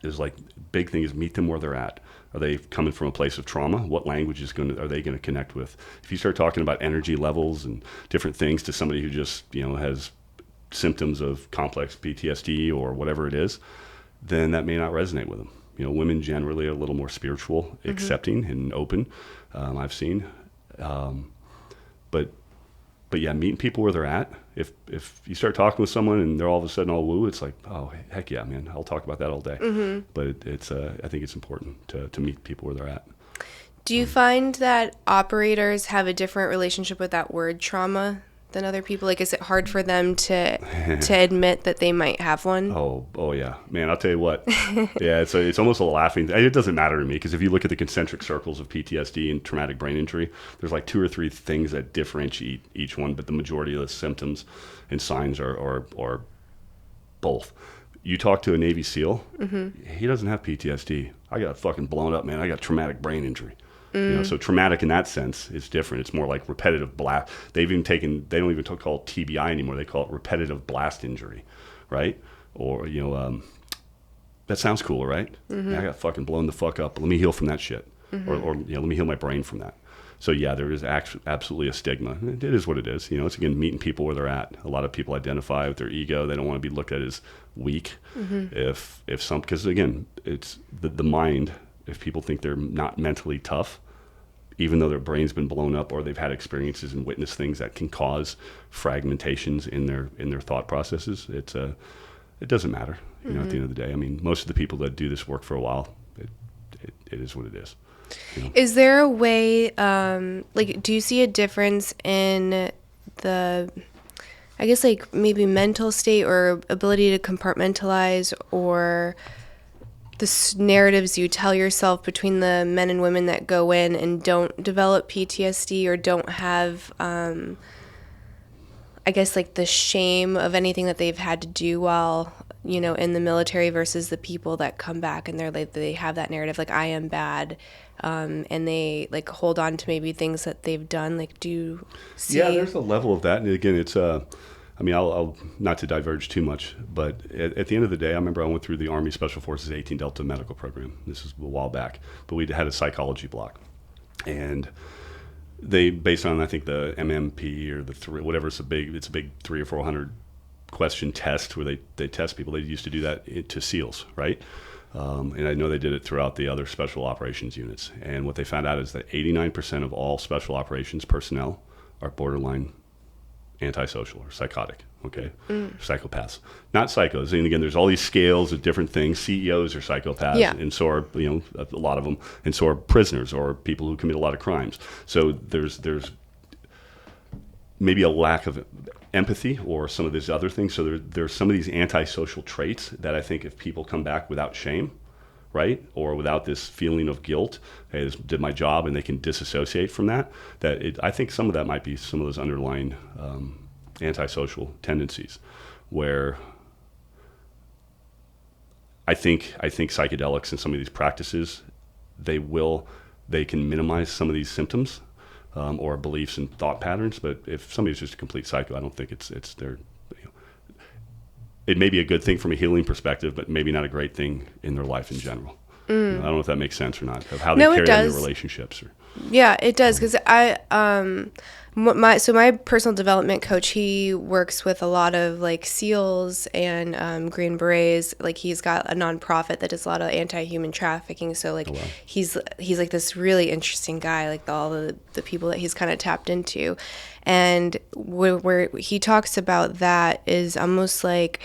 B: is like big thing is meet them where they're at. Are they coming from a place of trauma? What language are they going to connect with? If you start talking about energy levels and different things to somebody who just, has symptoms of complex PTSD or whatever it is, then that may not resonate with them. Women generally are a little more spiritual, accepting and open, I've seen. But yeah, meeting people where they're at. If you start talking with someone and they're all of a sudden all woo, it's like, oh, heck yeah, man, I'll talk about that all day. But I think it's important to meet people where they're at.
A: Do you find that operators have a different relationship with that word trauma than other people? Like, is it hard for them to admit that they might have one?
B: Oh yeah, man. I'll tell you what. Yeah, it's almost a laughing. It doesn't matter to me because if you look at the concentric circles of PTSD and traumatic brain injury, there's like 2 or 3 things that differentiate each one, but the majority of the symptoms and signs are both. You talk to a Navy SEAL, he doesn't have PTSD. I got fucking blown up, man. I got traumatic brain injury. So traumatic in that sense is different. It's more like repetitive blast. They don't even call it TBI anymore. They call it repetitive blast injury, right? Or, that sounds cool, right? I got fucking blown the fuck up. Let me heal from that shit. Or let me heal my brain from that. So yeah, there is absolutely a stigma. It is what it is. It's again, meeting people where they're at. A lot of people identify with their ego. They don't want to be looked at as weak. Because again, it's the mind. If people think they're not mentally tough, even though their brain's been blown up or they've had experiences and witnessed things that can cause fragmentations in their thought processes, it doesn't matter. At the end of the day, I mean, most of the people that do this work for a while, it is what it is.
A: Is there a way, do you see a difference in the, I guess, like maybe mental state or ability to compartmentalize or the narratives you tell yourself between the men and women that go in and don't develop PTSD or don't have, I guess, like the shame of anything that they've had to do while, in the military versus the people that come back and they have that narrative, like, I am bad, and they, like, hold on to maybe things that they've done. Like, do you see?
B: Yeah, there's a level of that. And again, it's, I'll not to diverge too much, but at the end of the day, I remember I went through the Army Special Forces 18 Delta medical program. This is a while back, but we had a psychology block, and they, based on I think the MMP or the whatever, it's a big 300 or 400 question test where they test people. They used to do that to SEALs, right? And I know they did it throughout the other special operations units. And what they found out is that 89% of all special operations personnel are borderline antisocial or psychotic, okay? Psychopaths. Not psychos. And again, there's all these scales of different things. CEOs are psychopaths, and so are, a lot of them, and so are prisoners or people who commit a lot of crimes. So there's maybe a lack of empathy or some of these other things. So there's some of these antisocial traits that I think if people come back without shame, right, or without this feeling of guilt, hey, this did my job, and they can disassociate from that, I think some of that might be some of those underlying antisocial tendencies. where I think psychedelics and some of these practices, they can minimize some of these symptoms or beliefs and thought patterns. But if somebody's just a complete psycho, I don't think it's their. It may be a good thing from a healing perspective, but maybe not a great thing in their life in general. I don't know if that makes sense or not, of how they carry on their relationships.
A: Yeah, it does, because my personal development coach, he works with a lot of like SEALs and Green Berets. Like, he's got a nonprofit that does a lot of anti-human trafficking. So like, he's like this really interesting guy, like all the people that he's kind of tapped into. And where he talks about that is almost like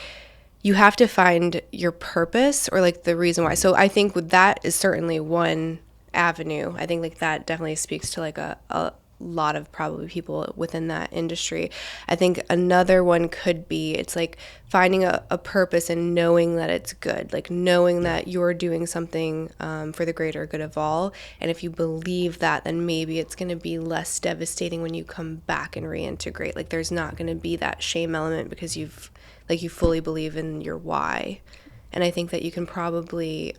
A: you have to find your purpose or like the reason why. So I think that is certainly one avenue. I think like that definitely speaks to like a lot of probably people within that industry. I think another one could be, it's like finding a purpose and knowing that it's good, like knowing that you're doing something for the greater good of all. And if you believe that, then maybe it's going to be less devastating when you come back and reintegrate. Like, there's not going to be that shame element because you fully believe in your why. And I think that you can probably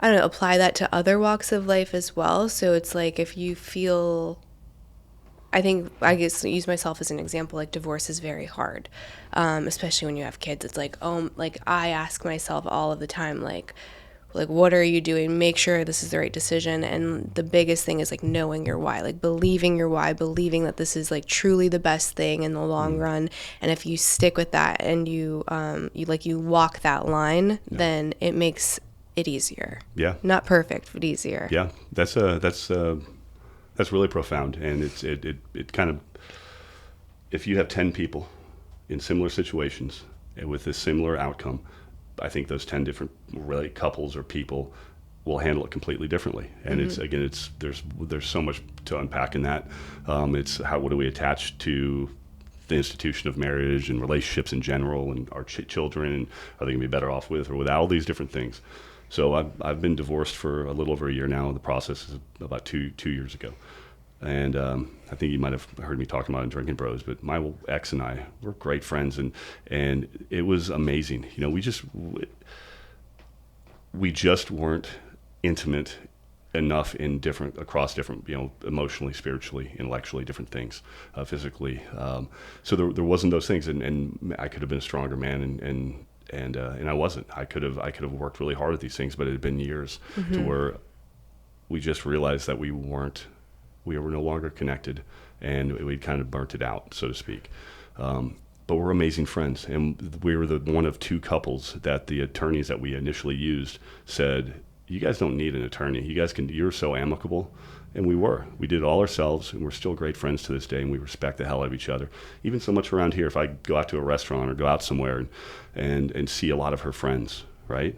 A: apply that to other walks of life as well. So it's like, if you feel, I guess use myself as an example, like divorce is very hard, especially when you have kids. It's like, I ask myself all of the time, like what are you doing? Make sure this is the right decision. And the biggest thing is like knowing your why, like believing your why, believing that this is like truly the best thing in the long run. And if you stick with that and you walk that line, then it makes it easier.
B: Yeah.
A: Not perfect, but easier.
B: Yeah. That's really profound. And it kind of, if you have 10 people in similar situations with a similar outcome, I think those 10 different couples or people will handle it completely differently. And there's so much to unpack in that. It's what do we attach to the institution of marriage and relationships in general, and our children, and are they going to be better off with or without all these different things. So I've been divorced for a little over a year now. The process is about two years ago. And I think you might have heard me talking about it in Drinking Bros, but my ex and I were great friends, and it was amazing. You know, we just weren't intimate enough across different, emotionally, spiritually, intellectually, different things, physically. So there wasn't those things, and I could have been a stronger man, and I wasn't. I could have worked really hard at these things, but it had been years to where we just realized that we were no longer connected, and we'd kind of burnt it out, so to speak. But we're amazing friends, and we were the one of two couples that the attorneys that we initially used said, you guys don't need an attorney. You're so amicable. And we did it all ourselves, and we're still great friends to this day, and we respect the hell out of each other. Even so much around here, if I go out to a restaurant or go out somewhere and see a lot of her friends, right?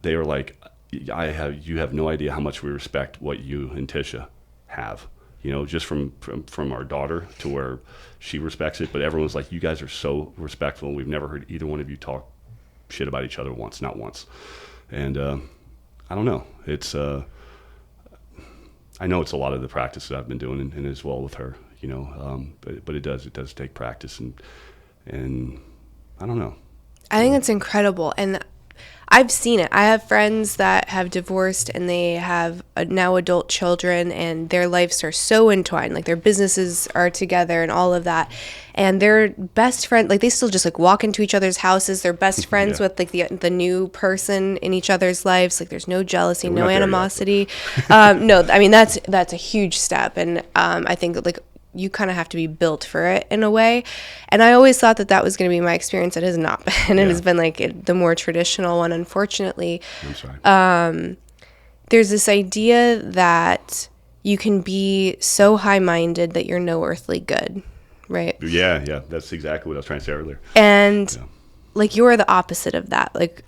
B: They are like, you have no idea how much we respect what you and Tisha have. Just from our daughter to where she respects it, but everyone's like, you guys are so respectful, and we've never heard either one of you talk shit about each other not once. And I don't know. It's I know it's a lot of the practice that I've been doing, and as well with her, but it does take practice, and I don't know.
A: I think it's incredible, and I've seen it. I have friends that have divorced, and they have now adult children, and their lives are so entwined. Like, their businesses are together and all of that. And their best friend, like, they still just like walk into each other's houses. They're best friends with like the new person in each other's lives. Like, there's no jealousy, no animosity. No, I mean, that's a huge step. And I think that, like, you kind of have to be built for it in a way. And I always thought that was going to be my experience. It has not been. It has been like the more traditional one, unfortunately.
B: I'm sorry.
A: There's this idea that you can be so high-minded that you're no earthly good, right?
B: Yeah. That's exactly what I was trying to say earlier.
A: And like, you're the opposite of that. Like,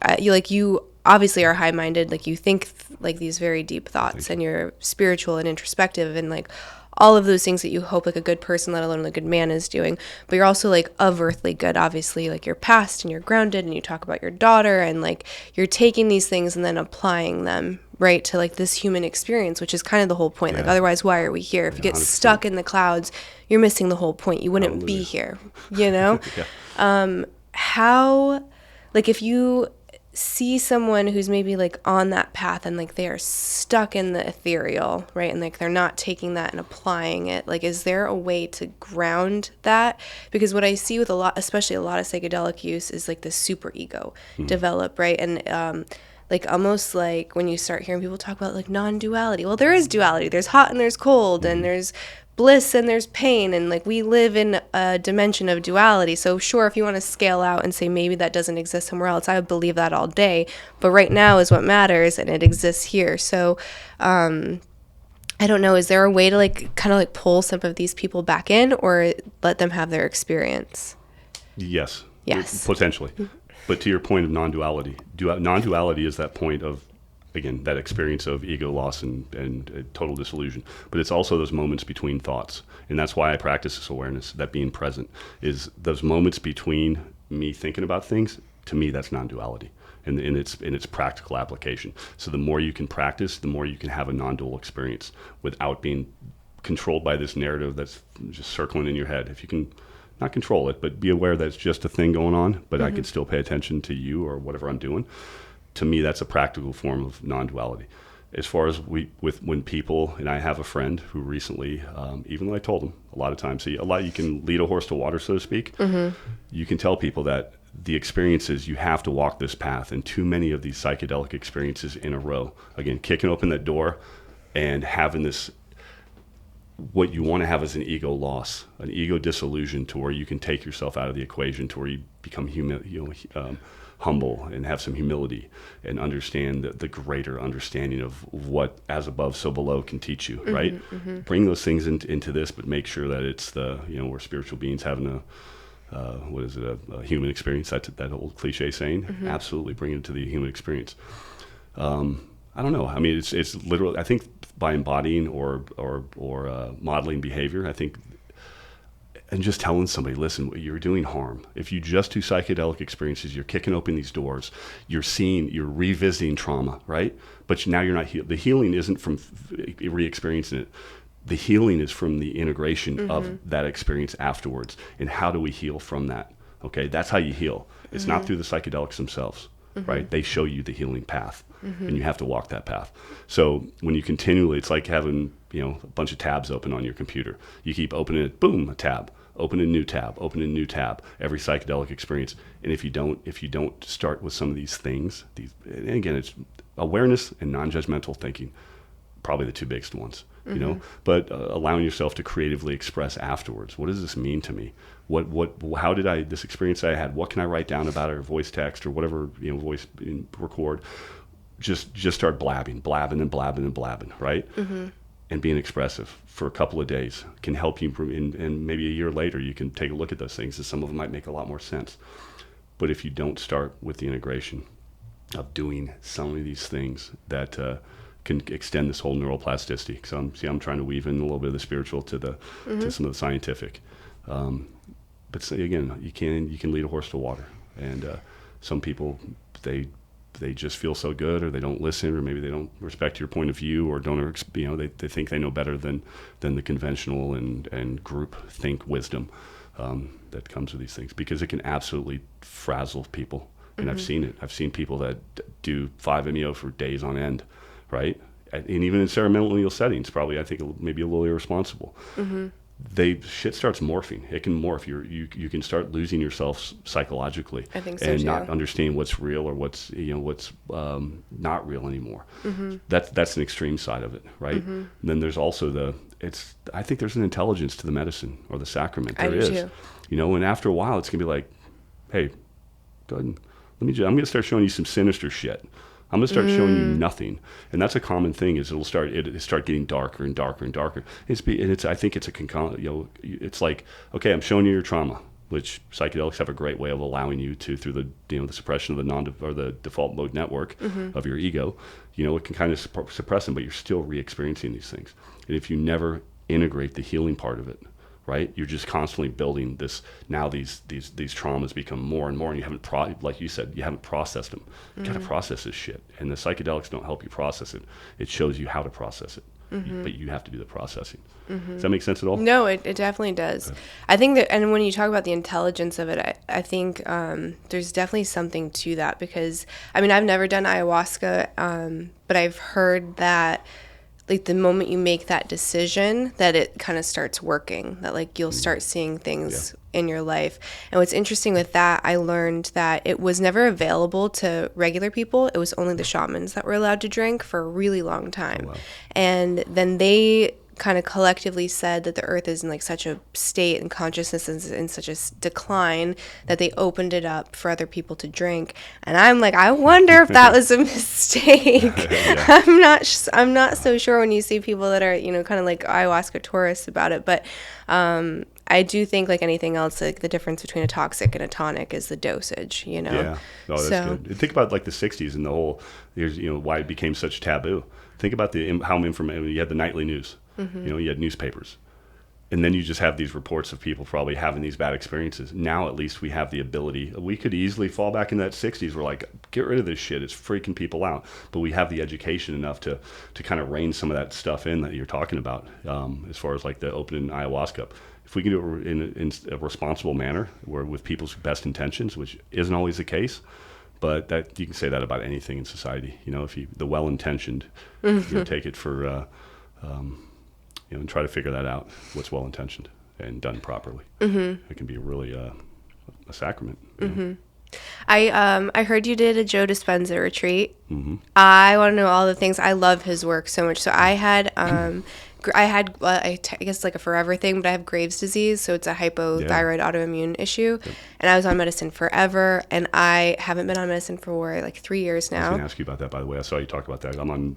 A: you obviously are high-minded. Like, you think like these very deep thoughts, and you're spiritual and introspective, and like all of those things that you hope like a good person, let alone a good man, is doing. But you're also like of earthly good, obviously, like you're past and you're grounded, and you talk about your daughter, and like you're taking these things and then applying them, right, to like this human experience, which is kind of the whole point. Like, otherwise, why are we here? If you get 100%. Stuck in the clouds, you're missing the whole point. You wouldn't be here, you know? How, like, if you see someone who's maybe like on that path and like they are stuck in the ethereal, right, and like they're not taking that and applying it, like, is there a way to ground that? Because what I see with especially a lot of psychedelic use is like the super ego develop, right? And like almost like when you start hearing people talk about like non-duality, well, there is duality. There's hot and there's cold, and there's bliss and there's pain, and like we live in a dimension of duality. So sure, if you want to scale out and say maybe that doesn't exist somewhere else, I would believe that all day, but right now is what matters, and it exists here. So I don't know, is there a way to like kind of like pull some of these people back in, or let them have their experience?
B: Yes Potentially. But to your point of non-duality, non-duality is that point of, again, that experience of ego loss and total disillusion. But it's also those moments between thoughts. And that's why I practice this awareness, that being present, is those moments between me thinking about things. To me, that's non-duality in its practical application. So the more you can practice, the more you can have a non-dual experience without being controlled by this narrative that's just circling in your head. If you can not control it, but be aware that it's just a thing going on, but I can still pay attention to you or whatever I'm doing. To me, that's a practical form of non-duality. As far as when people, and I have a friend who recently, even though I told him a lot of times, you can lead a horse to water, so to speak. You can tell people that the experiences, you have to walk this path, and too many of these psychedelic experiences in a row, again, kicking open that door and having this, what you want to have is an ego loss, an ego dissolution, to where you can take yourself out of the equation, to where you become humble and have some humility and understand the greater understanding of what as above so below can teach you, right? Bring those things into this, but make sure that it's we're spiritual beings having a human experience, that old cliche saying. Absolutely bring it to the human experience. I don't know. I mean, it's literally, I think by embodying or modeling behavior, I think, and just telling somebody, listen, you're doing harm. If you just do psychedelic experiences, you're kicking open these doors, you're revisiting trauma, right? But now you're not the healing isn't from re-experiencing it. The healing is from the integration of that experience afterwards. And how do we heal from that? Okay, that's how you heal. It's not through the psychedelics themselves, right? They show you the healing path, and you have to walk that path. So when you continually, it's like having a bunch of tabs open on your computer. You keep opening it, boom, a tab. Open a new tab, open a new tab, every psychedelic experience. And if you don't start with some of these things, and again, it's awareness and non-judgmental thinking, probably the two biggest ones, but allowing yourself to creatively express afterwards. What does this mean to me? How did this experience I had, what can I write down about it, or voice text or whatever, voice record? Just start blabbing, right? And being expressive for a couple of days can help you, and maybe a year later you can take a look at those things, and some of them might make a lot more sense. But if you don't start with the integration of doing some of these things that can extend this whole neuroplasticity, because I'm trying to weave in a little bit of the spiritual to some of the scientific. But again, you can lead a horse to water, and some people they just feel so good, or they don't listen, or maybe they don't respect your point of view, or don't, they think they know better than the conventional and group think wisdom that comes with these things, because it can absolutely frazzle people. And I've seen it. I've seen people that do 5-MeO for days on end, right? And even in ceremonial settings, probably, I think, maybe a little irresponsible. Shit starts morphing. It can morph. You can start losing yourself psychologically,
A: I think so,
B: and
A: too.
B: not understand what's real or what's not real anymore. That's an extreme side of it, right? And then there's also I think there's an intelligence to the medicine or the sacrament. There is,
A: too.
B: And after a while, it's gonna be like, hey, go ahead and I'm gonna start showing you some sinister shit. I'm going to start showing you nothing. And that's a common thing, is it'll start getting darker and darker and darker. I think it's it's like, okay, I'm showing you your trauma, which psychedelics have a great way of allowing you to, through the suppression of the default mode network of your ego, it can kind of suppress them, but you're still re-experiencing these things. And if you never integrate the healing part of it, right? You're just constantly building this. Now these traumas become more and more, and you haven't like you said, you haven't processed them. You got to process this shit, and the psychedelics don't help you process it. It shows you how to process it, but you have to do the processing. Does that make sense at all?
A: No, it definitely does. Okay. I think that, and when you talk about the intelligence of it, I think there's definitely something to that, because I mean, I've never done ayahuasca, but I've heard that like the moment you make that decision, that it kind of starts working, that like you'll start seeing things in your life. And what's interesting with that, I learned that it was never available to regular people. It was only the shamans that were allowed to drink for a really long time. Oh, wow. And then they kind of collectively said that the earth is in like such a state and consciousness is in such a decline that they opened it up for other people to drink. And I'm like, I wonder if that was a mistake. I'm not so sure when you see people that are, you know, kind of like ayahuasca tourists about it. But I do think, like anything else, like the difference between a toxic and a tonic is the dosage, you know?
B: Yeah, no, that's good. And think about like the 60s and the whole, you know, why it became such taboo. Think about how information, you had the nightly news. You know, you had newspapers, and then you just have these reports of people probably having these bad experiences. Now at least we have the ability. We could easily fall back in that 60s. We're like, get rid of this shit. It's freaking people out. But we have the education enough to kind of rein some of that stuff in that you're talking about, as far as like the opening ayahuasca. If we can do it in a responsible manner, where with people's best intentions, which isn't always the case, but that you can say that about anything in society. You know, if the well-intentioned, you know, take it for. You know, and try to figure that out, what's well-intentioned and done properly. It can be really a sacrament. You know?
A: I heard you did a Joe Dispenza retreat. I want to know all the things. I love his work so much. So I had I guess like a forever thing, but I have Graves' disease, so it's a hypothyroid autoimmune issue. And I was on medicine forever, and I haven't been on medicine for like 3 years now.
B: I was going to ask you about that, by the way. I saw you talk about that. I'm on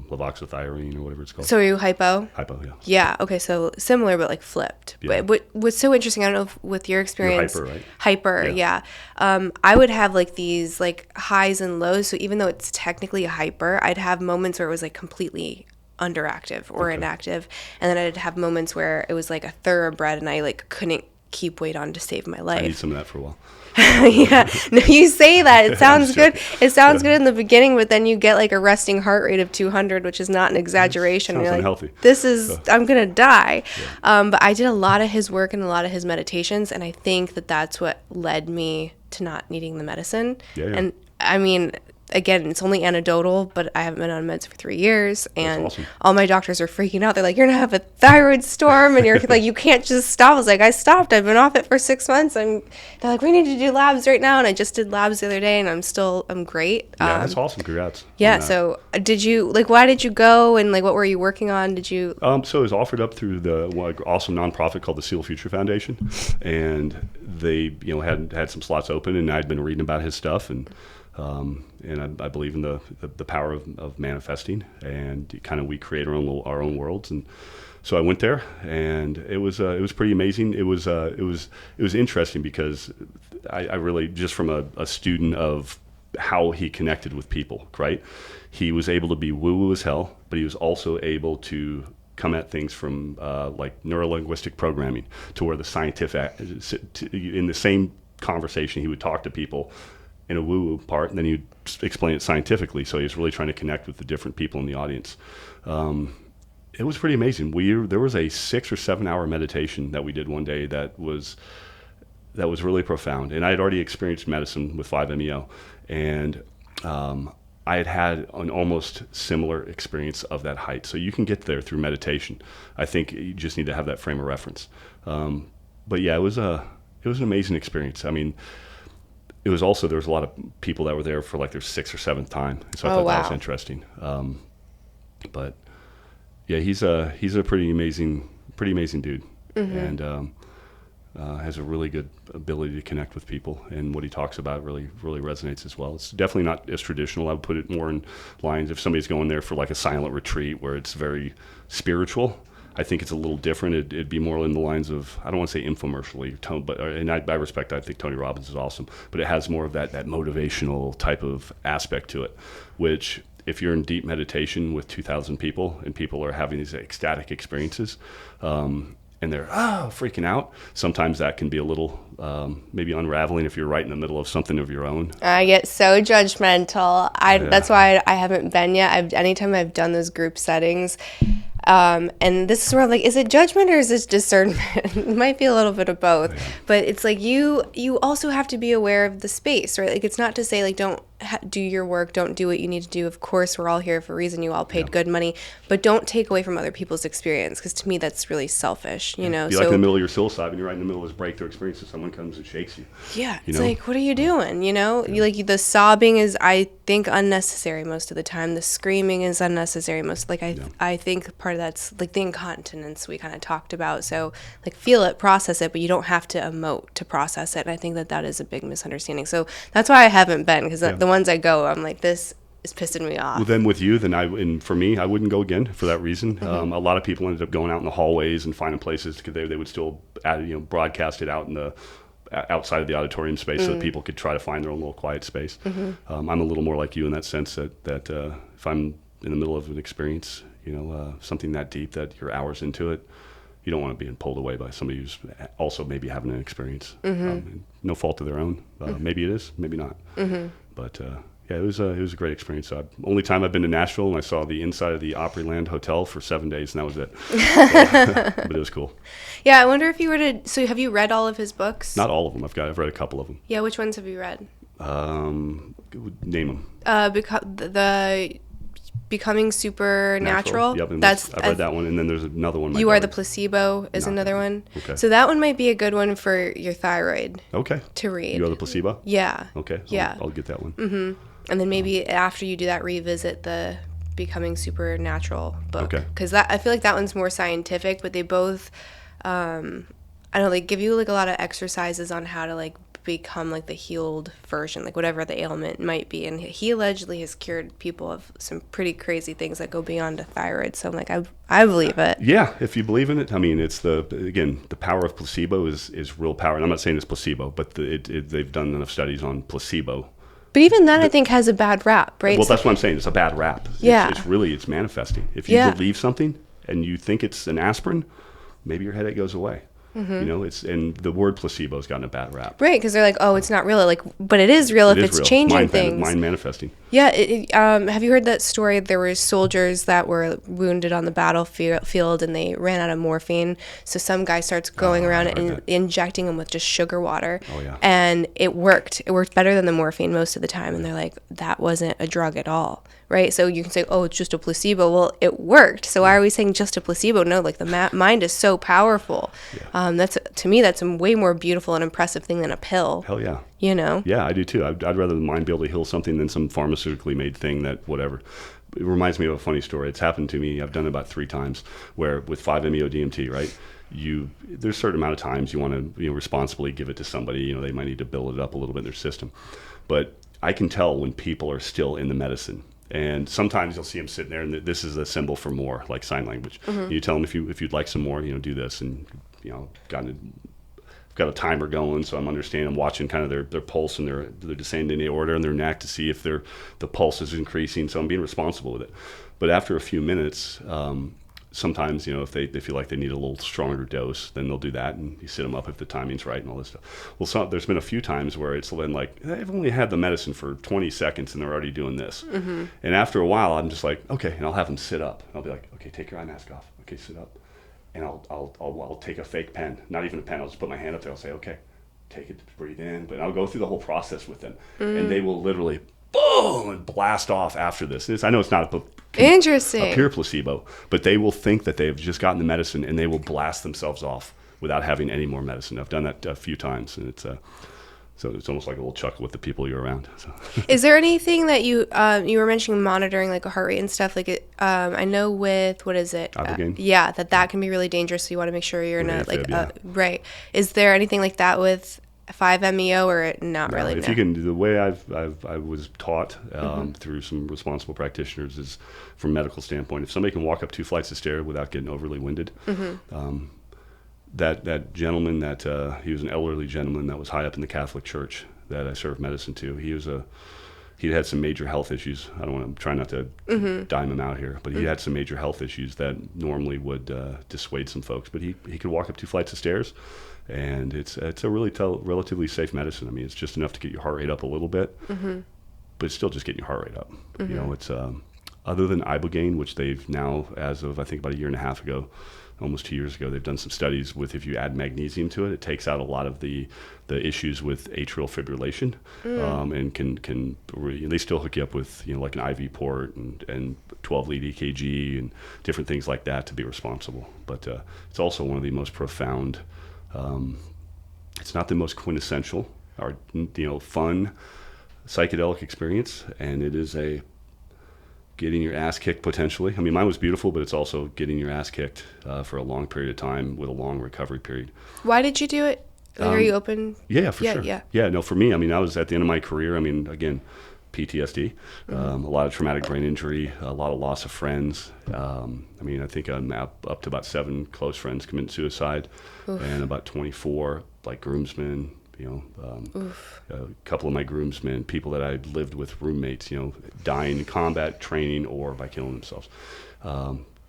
B: lavoxithyramine or whatever it's called.
A: So are you hypo?
B: Hypo, yeah.
A: Yeah, okay, so similar but like flipped.
B: Yeah.
A: But what's so interesting, I don't know if with your experience.
B: You're hyper, right?
A: Hyper, yeah. I would have like these like highs and lows, so even though it's technically a hyper, I'd have moments where it was like completely underactive or inactive, and then I'd have moments where it was like a thoroughbred and I like couldn't keep weight on to save my life.
B: I need some of that for a while.
A: Yeah, no, you say that, it sounds good. It sounds good in the beginning, but then you get like a resting heart rate of 200, which is not an exaggeration.
B: Sounds
A: you're
B: unhealthy.
A: Like, this is I'm gonna die. But I did a lot of his work and a lot of his meditations, and I think that that's what led me to not needing the medicine. And I mean, again, it's only anecdotal, but I haven't been on meds for 3 years, and awesome. All my doctors are freaking out. They're like, you're going to have a thyroid storm, and you're like, you can't just stop. I was like, I stopped. I've been off it for 6 months. They're like, we need to do labs right now, and I just did labs the other day, and I'm great.
B: Yeah, that's awesome. Congrats.
A: Yeah, so why did you go, and like, what were you working on? Did you?
B: So it was offered up through the awesome nonprofit called the Seal Future Foundation, and they, you know, had some slots open, and I'd been reading about his stuff, and I believe in the power of manifesting, and kind of we create our own worlds. And so I went there, and it was pretty amazing. It was interesting because I really, just from a student of how he connected with people, right? He was able to be woo-woo as hell, but he was also able to come at things from like neuro-linguistic programming, to where the scientific, in the same conversation, he would talk to people in a woo-woo part, and then you'd explain it scientifically. So he was really trying to connect with the different people in the audience. It was pretty amazing. There was a 6 or 7 hour meditation that we did one day that was really profound. And I had already experienced medicine with 5-MeO, and I had an almost similar experience of that height. So you can get there through meditation. I think you just need to have that frame of reference. But yeah, it was an amazing experience. I mean, it was also, there was a lot of people that were there for like their 6th or 7th time. So I thought that was interesting. But yeah, he's a pretty amazing dude, and has a really good ability to connect with people. And what he talks about really resonates as well. It's definitely not as traditional. I would put it more in lines, if somebody's going there for like a silent retreat where it's very spiritual, I think it's a little different. It'd be more in the lines of, I don't want to say infomercially tone, but I respect, I think Tony Robbins is awesome, but it has more of that motivational type of aspect to it, which if you're in deep meditation with 2,000 people and people are having these ecstatic experiences, and and they're freaking out. Sometimes that can be a little maybe unraveling if you're right in the middle of something of your own.
A: I get so judgmental. That's why I haven't been yet. Anytime I've done those group settings, and this is where I'm like, is it judgment or is this discernment? It might be a little bit of both, but it's like you also have to be aware of the space, right? Like, it's not to say like don't do your work, don't do what you need to do. Of course, we're all here for a reason. You all paid good money, but don't take away from other people's experience, because to me that's really selfish. You know,
B: be like in the middle of your psilocybin, you're right in the middle of this breakthrough experience, and someone comes and shakes you.
A: Yeah, it's like, what are you doing? You know, like the sobbing is, I think, unnecessary most of the time. The screaming is unnecessary most. Like I think part of that's like the incontinence we kind of talked about. So like feel it, process it, but you don't have to emote to process it. And I think that is a big misunderstanding. So that's why I haven't been, because the ones I go, I'm like, this is pissing me off.
B: Well, then with you, and for me, I wouldn't go again for that reason. A lot of people ended up going out in the hallways and finding places because they would still broadcast it out in the outside of the auditorium space so that people could try to find their own little quiet space. I'm a little more like you in that sense that if I'm in the middle of an experience, something that deep that you're hours into it, you don't want to be pulled away by somebody who's also maybe having an experience. No fault of their own. Maybe it is, maybe not. But it was a great experience. Only time I've been to Nashville, and I saw the inside of the Opryland Hotel for 7 days, and that was it. But it was cool.
A: Yeah, I wonder if you were to. So, have you read all of his books?
B: Not all of them. I've read a couple of them.
A: Yeah, which ones have you read?
B: Name them.
A: The Becoming Supernatural.
B: Yep, I read that one, and then there's another one.
A: You Are the Placebo is another one.
B: Okay.
A: So that one might be a good one for your thyroid.
B: Okay.
A: To read.
B: You Are the Placebo.
A: Yeah.
B: Okay. I'll get that one.
A: And then maybe after you do that, revisit the Becoming Supernatural book.
B: Okay.
A: Because I feel like that one's more scientific, but they both, I don't know, they give you like a lot of exercises on how to like become like the healed version, like whatever the ailment might be. And he allegedly has cured people of some pretty crazy things that go beyond a thyroid. So I'm like, I believe it.
B: Yeah, if you believe in it. I mean, it's the power of placebo is real power. And I'm not saying it's placebo, but they've done enough studies on placebo.
A: But even that, I think, has a bad rap, right?
B: Well, that's what I'm saying. It's a bad rap.
A: Yeah.
B: It's manifesting. If you believe something and you think it's an aspirin, maybe your headache goes away. And the word placebo has gotten a bad rap.
A: Right, because they're like, oh, it's not real. Like, but it is real if it's real. Changing things.
B: Mind manifesting.
A: Yeah. Have you heard that story? There were soldiers that were wounded on the battlefield, and they ran out of morphine. So some guy starts going around and injecting them with just sugar water.
B: Oh, yeah.
A: And it worked. It worked better than the morphine most of the time. And they're like, that wasn't a drug at all. Right? So you can say, oh, it's just a placebo. Well, it worked. So why are we saying just a placebo? No, like the mind is so powerful. Yeah. To me, that's a way more beautiful and impressive thing than a pill.
B: Hell yeah.
A: Yeah,
B: I do too. I'd rather the mind be able to heal something than some pharmaceutically made thing that whatever. It reminds me of a funny story. It's happened to me. I've done it about 3 times where with 5-MeO-DMT, right? There's a certain amount of times you want to responsibly give it to somebody. They might need to build it up a little bit in their system. But I can tell when people are still in the medicine. And sometimes you'll see them sitting there, and this is a symbol for more, like sign language. You tell them if you'd like some more, do this, and got a timer going, so I'm understanding. I'm watching kind of their pulse and their descending aorta and their neck to see if the pulse is increasing. So I'm being responsible with it. But after a few minutes, sometimes if they feel like they need a little stronger dose, then they'll do that, and you sit them up if the timing's right and all this stuff. Well, there's been a few times where it's been like they've only had the medicine for 20 seconds and they're already doing this. And after a while, I'm just like, okay, and I'll have them sit up. I'll be like, okay, take your eye mask off. Okay, sit up. And I'll take a fake pen, not even a pen. I'll just put my hand up there. I'll say, okay, take it, breathe in. But I'll go through the whole process with them, and they will literally boom and blast off after this. I know it's not a pure placebo, but they will think that they've just gotten the medicine, and they will blast themselves off without having any more medicine. I've done that a few times, and it's so it's almost like a little chuckle with the people you're around. So.
A: Is there anything that you were mentioning monitoring like a heart rate and stuff like it? I know with what is it?
B: Ibogaine.
A: That can be really dangerous. So you want to make sure you're not right. Is there anything like that with 5-MeO or not really?
B: If you can, the way I was taught through some responsible practitioners is, from a medical standpoint, if somebody can walk up 2 flights of stairs without getting overly winded. That gentleman he was an elderly gentleman that was high up in the Catholic Church that I served medicine to. He was He'd had some major health issues. I'm trying not to dime him out here, but he had some major health issues that normally would dissuade some folks. But he could walk up 2 flights of stairs, and it's a relatively safe medicine. I mean, it's just enough to get your heart rate up a little bit, but it's still just getting your heart rate up. You know, it's other than ibogaine, which they've now, as of I think about a year and a half ago, almost 2 years ago, they've done some studies with if you add magnesium to it, it takes out a lot of the issues with atrial fibrillation, and they still hook you up with, you know, like an IV port and 12 lead EKG and different things like that to be responsible. But it's also one of the most profound. It's not the most quintessential or, you know, fun psychedelic experience, and it is a getting your ass kicked potentially. I mean, mine was beautiful, but it's also getting your ass kicked for a long period of time with a long recovery period.
A: Why did you do it? Are you open?
B: Yeah, for sure. Yeah, no, for me, I mean, I was at the end of my career. I mean, again, PTSD, a lot of traumatic brain injury, a lot of loss of friends. I mean, I think I'm up to about 7 close friends committed suicide, and about 24 like groomsmen. You know, a couple of my groomsmen, people that I lived with, roommates, you know, dying in combat training or by killing themselves.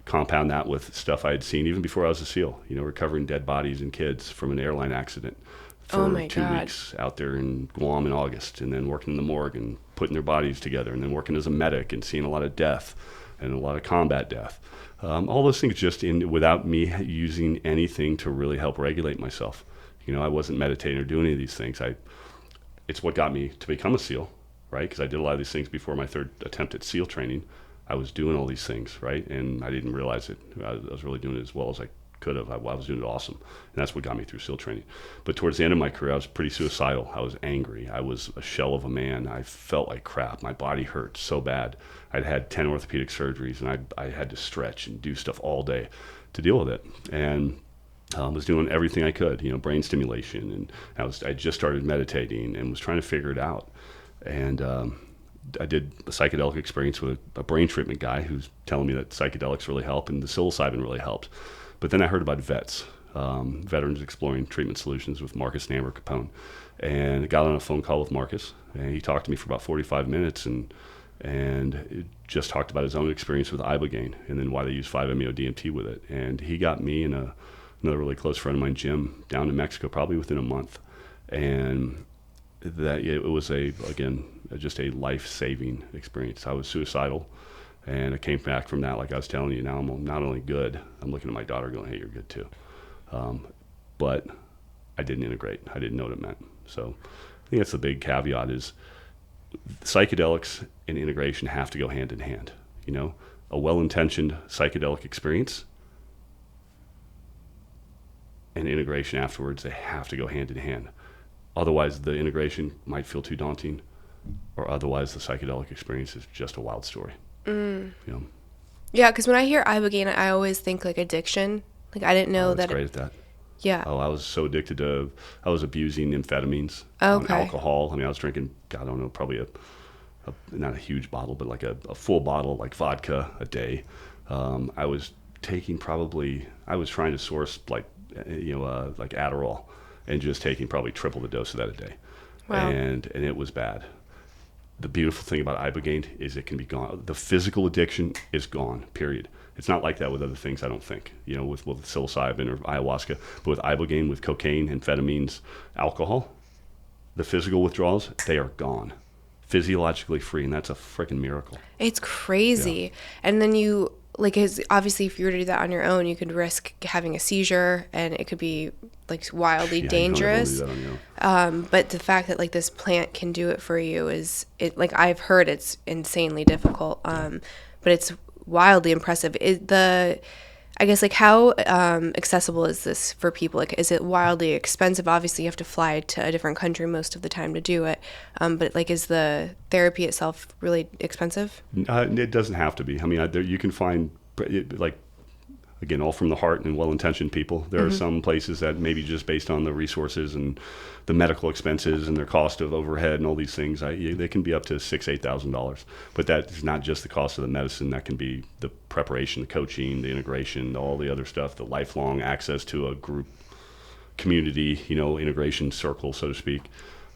B: Compound that with stuff I had seen even before I was a SEAL, you know, recovering dead bodies and kids from an airline accident for 2 weeks out there in Guam in August, and then working in the morgue and putting their bodies together, and then working as a medic and seeing a lot of death and a lot of combat death. All those things just without me using anything to really help regulate myself. You know, I wasn't meditating or doing any of these things. It's what got me to become a SEAL, right? Because I did a lot of these things before my 3rd attempt at SEAL training. I was doing all these things, right? And I didn't realize it. I was really doing it as well as I could have. I was doing it awesome. And that's what got me through SEAL training. But towards the end of my career, I was pretty suicidal. I was angry. I was a shell of a man. I felt like crap. My body hurt so bad. I'd had 10 orthopedic surgeries, and I had to stretch and do stuff all day to deal with it. And was doing everything I could, you know, brain stimulation, and I just started meditating and was trying to figure it out. And I did a psychedelic experience with a brain treatment guy who's telling me that psychedelics really help and the psilocybin really helped. But then I heard about VETS, Veterans Exploring Treatment Solutions, with Marcus Namber Capone, and got on a phone call with Marcus, and he talked to me for about 45 minutes and just talked about his own experience with ibogaine and then why they use 5-MeO-DMT with it. And he got me and another really close friend of mine, Jim, down to Mexico probably within a month. And that it was just a life-saving experience. I was suicidal, and I came back from that, like I was telling you. Now I'm not only good, I'm looking at my daughter going, hey, you're good too. But I didn't integrate. I didn't know what it meant. So I think that's the big caveat is psychedelics and integration have to go hand in hand. You know, a well-intentioned psychedelic experience and integration afterwards, they have to go hand in hand. Otherwise, the integration might feel too daunting, or otherwise the psychedelic experience is just a wild story. You know?
A: Yeah, because when I hear ibogaine, I always think like addiction. Like I didn't know that.
B: Great at that.
A: Yeah.
B: Oh, I was so addicted to. I was abusing amphetamines, alcohol. I mean, I was drinking. God, I don't know, probably not a huge bottle, but like a full bottle, like vodka a day. I was taking I was trying to source like Adderall, and just taking probably triple the dose of that a day. Wow. And it was bad. The beautiful thing about ibogaine is it can be gone. The physical addiction is gone, period. It's not like that with other things, I don't think, you know, with psilocybin or ayahuasca, but with ibogaine, with cocaine, amphetamines, alcohol, the physical withdrawals, they are gone. Physiologically free, and that's a freaking miracle.
A: It's crazy. Yeah. And then you, like, obviously if you were to do that on your own, you could risk having a seizure, and it could be like wildly dangerous.
B: You don't do that on your own.
A: But the fact that like this plant can do it for you like I've heard it's insanely difficult. But it's wildly impressive. I guess, like, how accessible is this for people? Like, is it wildly expensive? Obviously, you have to fly to a different country most of the time to do it. But, like, is the therapy itself really expensive?
B: It doesn't have to be. I mean, you can find, like, again, all from the heart and well-intentioned people. There are some places that maybe just based on the resources and the medical expenses and their cost of overhead and all these things, they can be up to $6,000-$8,000. But that is not just the cost of the medicine. That can be the preparation, the coaching, the integration, all the other stuff, the lifelong access to a group community, you know, integration circle, so to speak.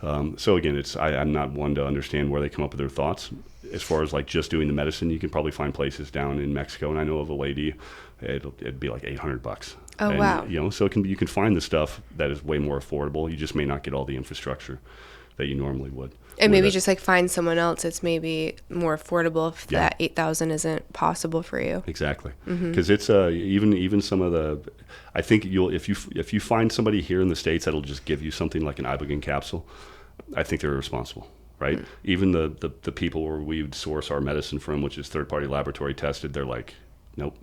B: So again, I'm not one to understand where they come up with their thoughts. As far as like just doing the medicine, you can probably find places down in Mexico, and I know of a lady, it'd be like $800.
A: Oh,
B: and,
A: wow.
B: So you can find the stuff that is way more affordable. You just may not get all the infrastructure that you normally would.
A: And maybe just like find someone else it's maybe more affordable if that 8,000 isn't possible for you.
B: Exactly, because it's even some of the. I think if you find somebody here in the States that'll just give you something like an ibogaine capsule, I think they're irresponsible, right? Even the people where we would source our medicine from, which is third party laboratory tested, they're like, nope,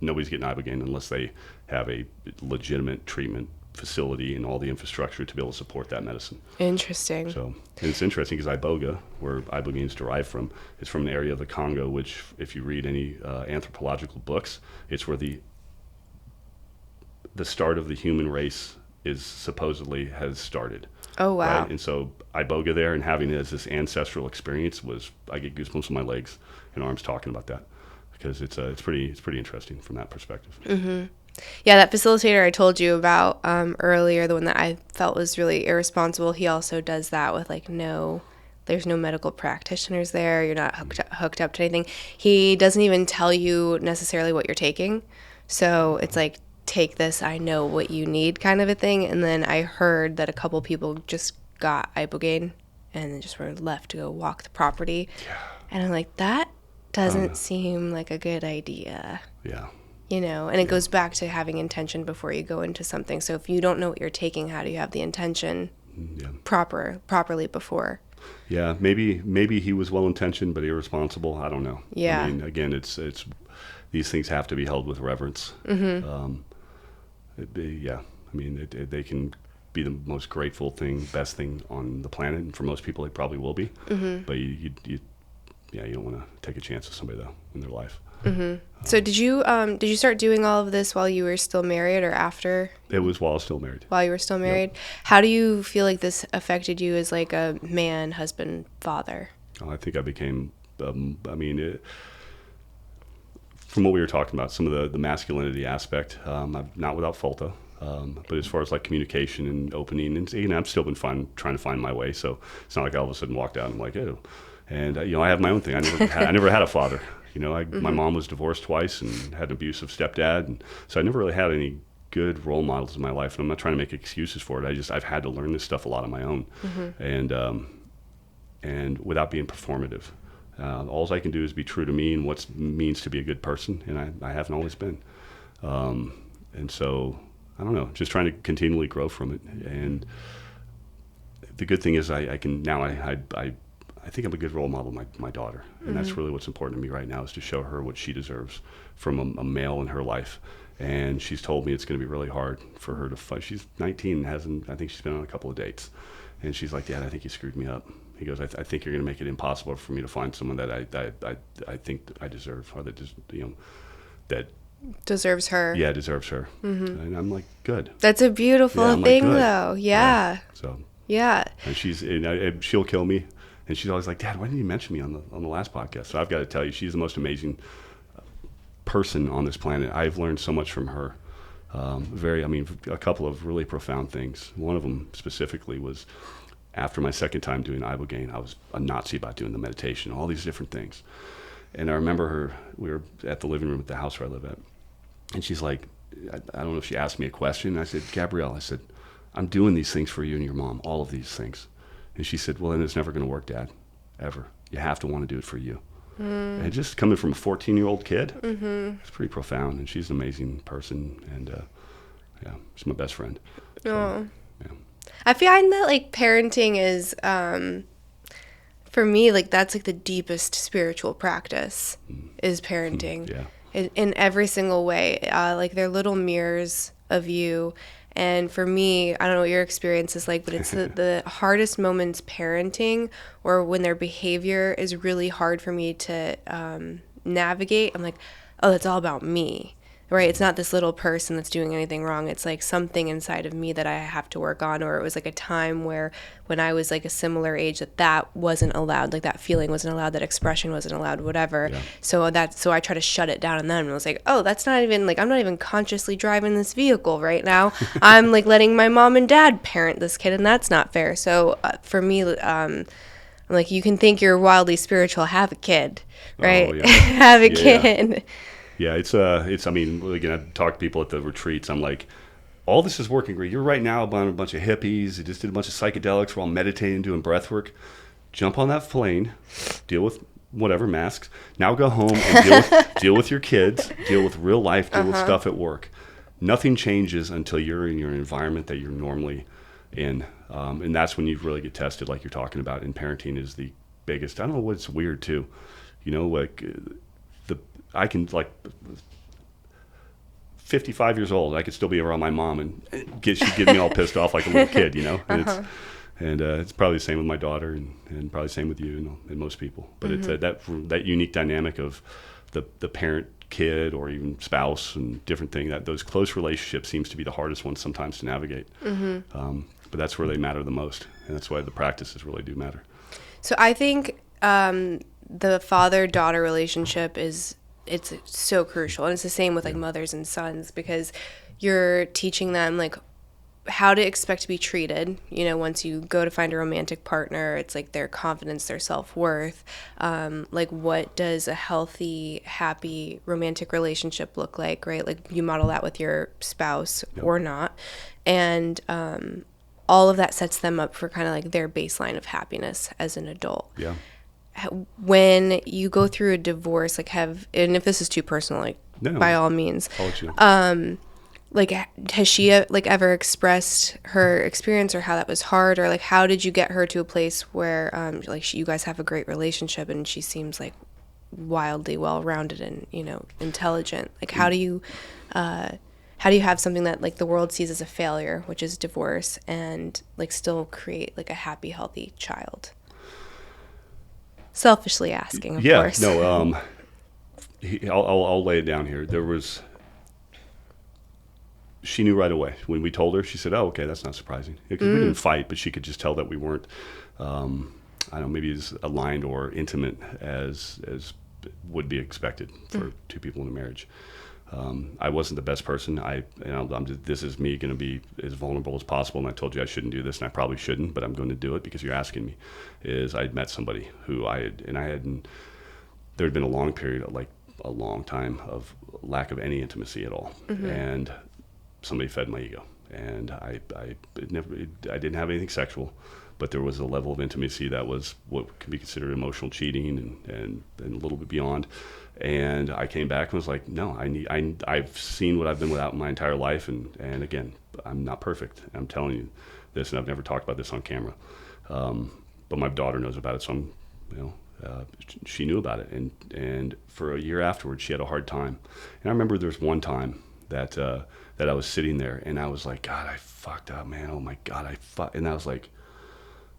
B: nobody's getting ibogaine unless they have a legitimate treatment facility and all the infrastructure to be able to support that medicine.
A: Interesting.
B: So, and it's interesting because iboga, where ibogaine is derived from, is from an area of the Congo, which, if you read any anthropological books, it's where the start of the human race is supposedly has started.
A: Oh, wow.
B: Right? And so iboga there, and having it as this ancestral experience, I get goosebumps on my legs and arms talking about that, because it's pretty interesting from that perspective.
A: Mm-hmm. Yeah, that facilitator I told you about earlier, the one that I felt was really irresponsible, he also does that with like there's no medical practitioners there. You're not hooked up to anything. He doesn't even tell you necessarily what you're taking. So it's like, take this, I know what you need kind of a thing. And then I heard that a couple people just got ibogaine and then just were left to go walk the property.
B: Yeah.
A: And I'm like, that doesn't seem like a good idea.
B: Yeah.
A: And it goes back to having intention before you go into something. So if you don't know what you're taking, how do you have the intention properly before?
B: Yeah, maybe he was well-intentioned but irresponsible. I don't know.
A: Yeah.
B: I mean, again, it's these things have to be held with reverence.
A: Mm-hmm.
B: They can be the most grateful thing, best thing on the planet, and for most people, it probably will be.
A: Mm-hmm.
B: But you don't want to take a chance with somebody though in their life.
A: Mm-hmm. So did you start doing all of this while you were still married or after?
B: It was while I was still married.
A: While you were still married?
B: Yep.
A: How do you feel like this affected you as like a man, husband, father?
B: I think I became, from what we were talking about, some of the masculinity aspect, not without fault though. But as far as like communication and opening, and I've still been trying to find my way. So it's not like I all of a sudden walked out and I'm like, ew. And I have my own thing. I never had a father. My mom was divorced twice and had an abusive stepdad, and so I never really had any good role models in my life. And I'm not trying to make excuses for it. I've had to learn this stuff a lot on my own, and without being performative. All I can do is be true to me and what it means to be a good person, and I haven't always been. And so I don't know, just trying to continually grow from it. And the good thing is I can now I think I'm a good role model of my daughter, and that's really what's important to me right now, is to show her what she deserves from a male in her life. And she's told me it's going to be really hard for her to fight. She's 19 and I think she's been on a couple of dates, and she's like, Dad, I think you screwed me up. He goes, I think you're going to make it impossible for me to find someone that I think I deserve, or that that
A: deserves her.
B: Yeah, deserves her. Mm-hmm. And I'm like, good.
A: That's a beautiful thing,
B: like,
A: though. Yeah.
B: So.
A: Yeah.
B: And she'll kill me. And she's always like, Dad, why didn't you mention me on the last podcast? So I've got to tell you, she's the most amazing person on this planet. I've learned so much from her. A couple of really profound things. One of them specifically was after my second time doing ibogaine, I was a Nazi about doing the meditation, all these different things. And I remember we were at the living room at the house where I live at. And she's like, I don't know if she asked me a question. I said, Gabrielle, I'm doing these things for you and your mom, all of these things. And she said, well, then it's never going to work, Dad, ever. You have to want to do it for you. And just coming from a 14-year-old kid, it's pretty profound. And she's an amazing person. And, she's my best friend. So, yeah.
A: I find that, like, parenting is, for me, like, that's, like, the deepest spiritual practice is parenting.
B: Yeah.
A: In every single way. Like, they're little mirrors of you. And for me, I don't know what your experience is like, but it's the hardest moments parenting, or when their behavior is really hard for me to navigate. I'm like, oh, that's all about me. right? It's not this little person that's doing anything wrong. It's like something inside of me that I have to work on. Or it was like a time where when I was like a similar age that wasn't allowed, like that feeling wasn't allowed, that expression wasn't allowed, whatever.
B: Yeah.
A: So I try to shut it down, and then I was like, oh, that's not even like, I'm not even consciously driving this vehicle right now. I'm like letting my mom and dad parent this kid, and that's not fair. So for me, like, you can think you're wildly spiritual, have a kid, right?
B: Oh, yeah.
A: Have a kid.
B: Yeah, I mean, again, I talk to people at the retreats. I'm like, all this is working great. You're right now about a bunch of hippies. You just did a bunch of psychedelics. We're all meditating, doing breath work. Jump on that plane, deal with whatever masks. Now go home and deal with your kids, deal with real life, deal with stuff at work. Nothing changes until you're in your environment that you're normally in. And that's when you really get tested, like you're talking about. And parenting is the biggest. I don't know what's weird, too. You know, like... I can, like, 55 years old, I could still be around my mom and she'd get me all pissed off like a little kid, you know? And it's probably the same with my daughter and probably the same with you and most people. But it's that unique dynamic of the parent kid or even spouse and different thing, that those close relationships seems to be the hardest ones sometimes to navigate. But that's where they matter the most. And that's why the practices really do matter.
A: So I think the father-daughter relationship it's so crucial, and it's the same with like mothers and sons, because you're teaching them like how to expect to be treated. You know, once you go to find a romantic partner, it's like their confidence, their self-worth. Like, what does a healthy, happy romantic relationship look like, right? Like, you model that with your spouse or not, and all of that sets them up for kind of like their baseline of happiness as an adult.
B: Yeah.
A: When you go through a divorce, like and if this is too personal, like by all means,
B: I'll let you know.
A: Like, has she like ever expressed her experience or how that was hard, or like how did you get her to a place where like you guys have a great relationship and she seems like wildly well-rounded and, you know, intelligent? Like, how do you have something that like the world sees as a failure, which is divorce, and like still create like a happy, healthy child? Selfishly asking, of course.
B: No, I'll lay it down here. She knew right away. When we told her, she said, oh, okay, that's not surprising. Because we didn't fight, but she could just tell that we weren't, I don't know, maybe as aligned or intimate as would be expected for two people in a marriage. I wasn't the best person. This is me going to be as vulnerable as possible, and I told you I shouldn't do this, and I probably shouldn't, but I'm going to do it because you're asking me. I'd met somebody who there had been a long period, like a long time of lack of any intimacy at all, and somebody fed my ego, and I didn't have anything sexual, but there was a level of intimacy that was what could be considered emotional cheating and a little bit beyond. And I came back and was like, no, I've seen what I've been without my entire life. And again, I'm not perfect. I'm telling you this, and I've never talked about this on camera. But my daughter knows about it. So she knew about it. And for a year afterwards, she had a hard time. And I remember there's one time that I was sitting there and I was like, God, I fucked up, man. Oh my God, and I was like,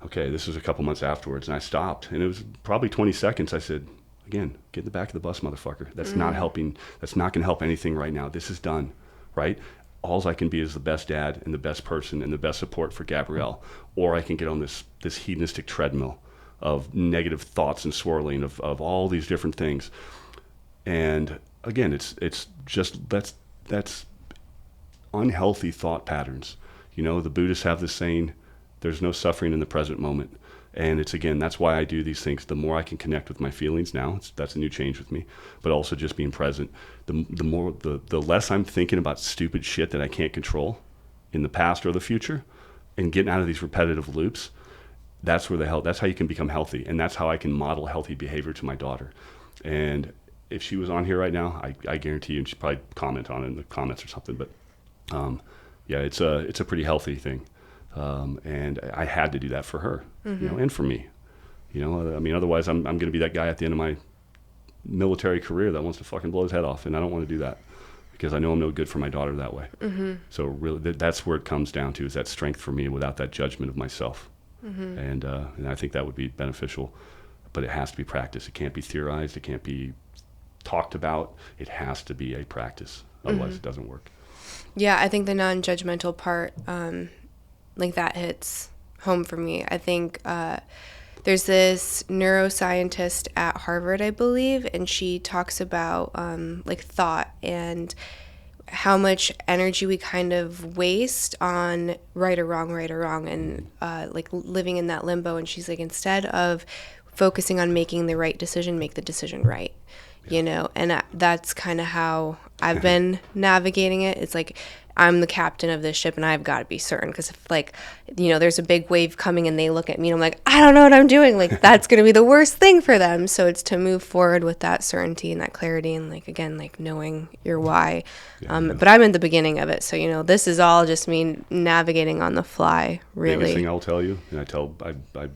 B: okay, this was a couple months afterwards. And I stopped, and it was probably 20 seconds. I said, again, get in the back of the bus, motherfucker. That's not helping. That's not going to help anything right now. This is done, right? All I can be is the best dad and the best person and the best support for Gabrielle. Or I can get on this hedonistic treadmill of negative thoughts and swirling of all these different things. And again, it's just that's unhealthy thought patterns. You know, the Buddhists have this saying, there's no suffering in the present moment. And that's why I do these things. The more I can connect with my feelings now, that's a new change with me, but also just being present. The less I'm thinking about stupid shit that I can't control in the past or the future, and getting out of these repetitive loops, that's how you can become healthy. And that's how I can model healthy behavior to my daughter. And if she was on here right now, I guarantee you, and she'd probably comment on it in the comments or something, but it's a pretty healthy thing. And I had to do that for her, you know, and for me, you know, I mean, otherwise I'm going to be that guy at the end of my military career that wants to fucking blow his head off. And I don't want to do that because I know I'm no good for my daughter that way. So really that's where it comes down to, is that strength for me without that judgment of myself. And I think that would be beneficial, but it has to be practiced. It can't be theorized. It can't be talked about, it has to be a practice. Otherwise, it doesn't work.
A: Yeah, I think the non-judgmental part, like that hits home for me. I think there's this neuroscientist at Harvard, I believe, and she talks about like thought and how much energy we kind of waste on right or wrong, and like living in that limbo. And she's like, instead of focusing on making the right decision, make the decision right. You know, and that's kind of how I've been navigating it. It's like, I'm the captain of this ship and I've got to be certain, because if, like, you know, there's a big wave coming and they look at me and I'm like, I don't know what I'm doing, like, that's going to be the worst thing for them. So it's to move forward with that certainty and that clarity and, like, again, like, knowing your why. But I'm in the beginning of it, so, you know, this is all just me navigating on the fly, really.
B: Biggest thing I'll tell you, and I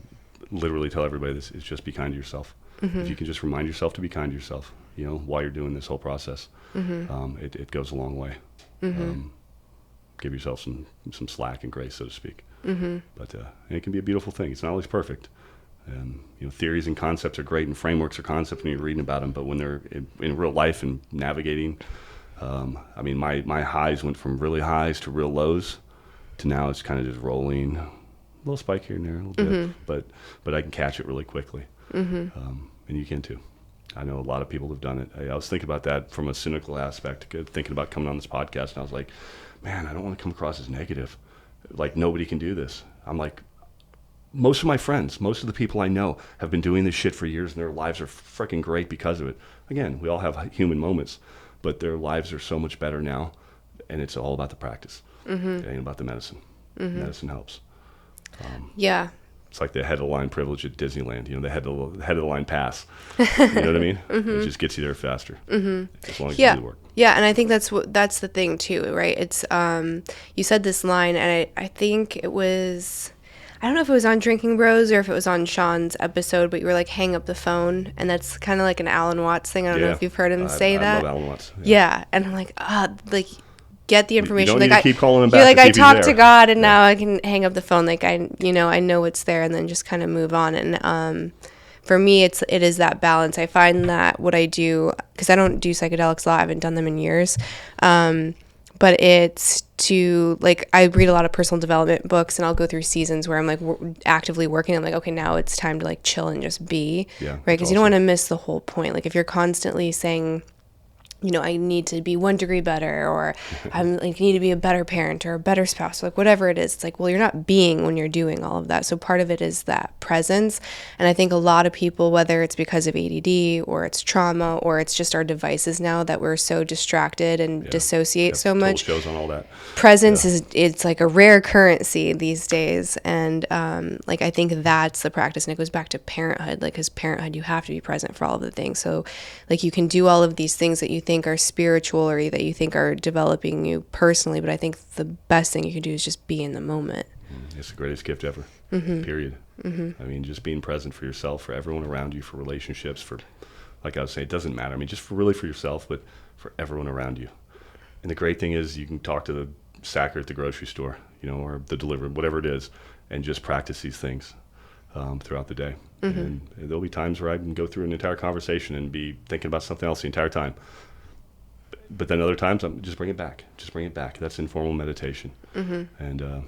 B: literally tell everybody this, is just be kind to yourself. If you can just remind yourself to be kind to yourself, you know, while you're doing this whole process, it goes a long way. Give yourself some slack and grace, so to speak. But it can be a beautiful thing. It's not always perfect. You know, theories and concepts are great, and frameworks are concepts when you're reading about them. But when they're in real life and navigating, I mean, my highs went from really highs to real lows, to now it's kind of just rolling, a little spike here and there, a little bit, but I can catch it really quickly. And you can too. I know a lot of people have done it. I was thinking about that from a cynical aspect, thinking about coming on this podcast, and I was like, man, I don't want to come across as negative. Like, nobody can do this. I'm like, most of my friends, most of the people I know have been doing this shit for years, and their lives are freaking great because of it. Again, we all have human moments, but their lives are so much better now, and it's all about the practice. It ain't about the medicine. Medicine helps.
A: Yeah.
B: It's like the head of the line privilege at Disneyland. You know, the head of the line pass. You know what I mean? It just gets you there faster. As long as you do the work.
A: Yeah, and I think that's the thing too, right? It's you said this line, and I think it was, I don't know if it was on Drinking Bros or if it was on Sean's episode, but you were like, hang up the phone, and that's kind of like an Alan Watts thing. I don't know if you've heard him say that.
B: I love Alan Watts.
A: Yeah, and I'm like, like, get the information.
B: You don't need to keep calling him back.
A: You're like,
B: I
A: talked to God, and now I can hang up the phone. Like, I know it's there, and then just kind of move on. And for me, it is that balance. I find that what I do, because I don't do psychedelics a lot, I haven't done them in years, but it's to, like, I read a lot of personal development books, and I'll go through seasons where I'm like actively working. I'm like, okay, now it's time to like chill and just be, right? Because you don't want to miss the whole point. Like, if you're constantly saying, you know, I need to be 1 degree better, or I'm like, need to be a better parent or a better spouse, like whatever it is. It's like, well, you're not being when you're doing all of that. So part of it is that presence. And I think a lot of people, whether it's because of ADD or it's trauma or it's just our devices now that we're so distracted and dissociate so much.
B: Shows on all that.
A: Presence it's like a rare currency these days. And like, I think that's the practice. And it goes back to parenthood, like, because parenthood, you have to be present for all of the things. So like, you can do all of these things that you think are spiritual or that you think are developing you personally, but I think the best thing you can do is just be in the moment.
B: It's the greatest gift ever, period. I mean, just being present for yourself, for everyone around you, for relationships, for, like I was saying, it doesn't matter. I mean, just for yourself, but for everyone around you. And the great thing is you can talk to the sacker at the grocery store, you know, or the deliverer, whatever it is, and just practice these things throughout the day. And there'll be times where I can go through an entire conversation and be thinking about something else the entire time. But then other times, I'm just bring it back. That's informal meditation, and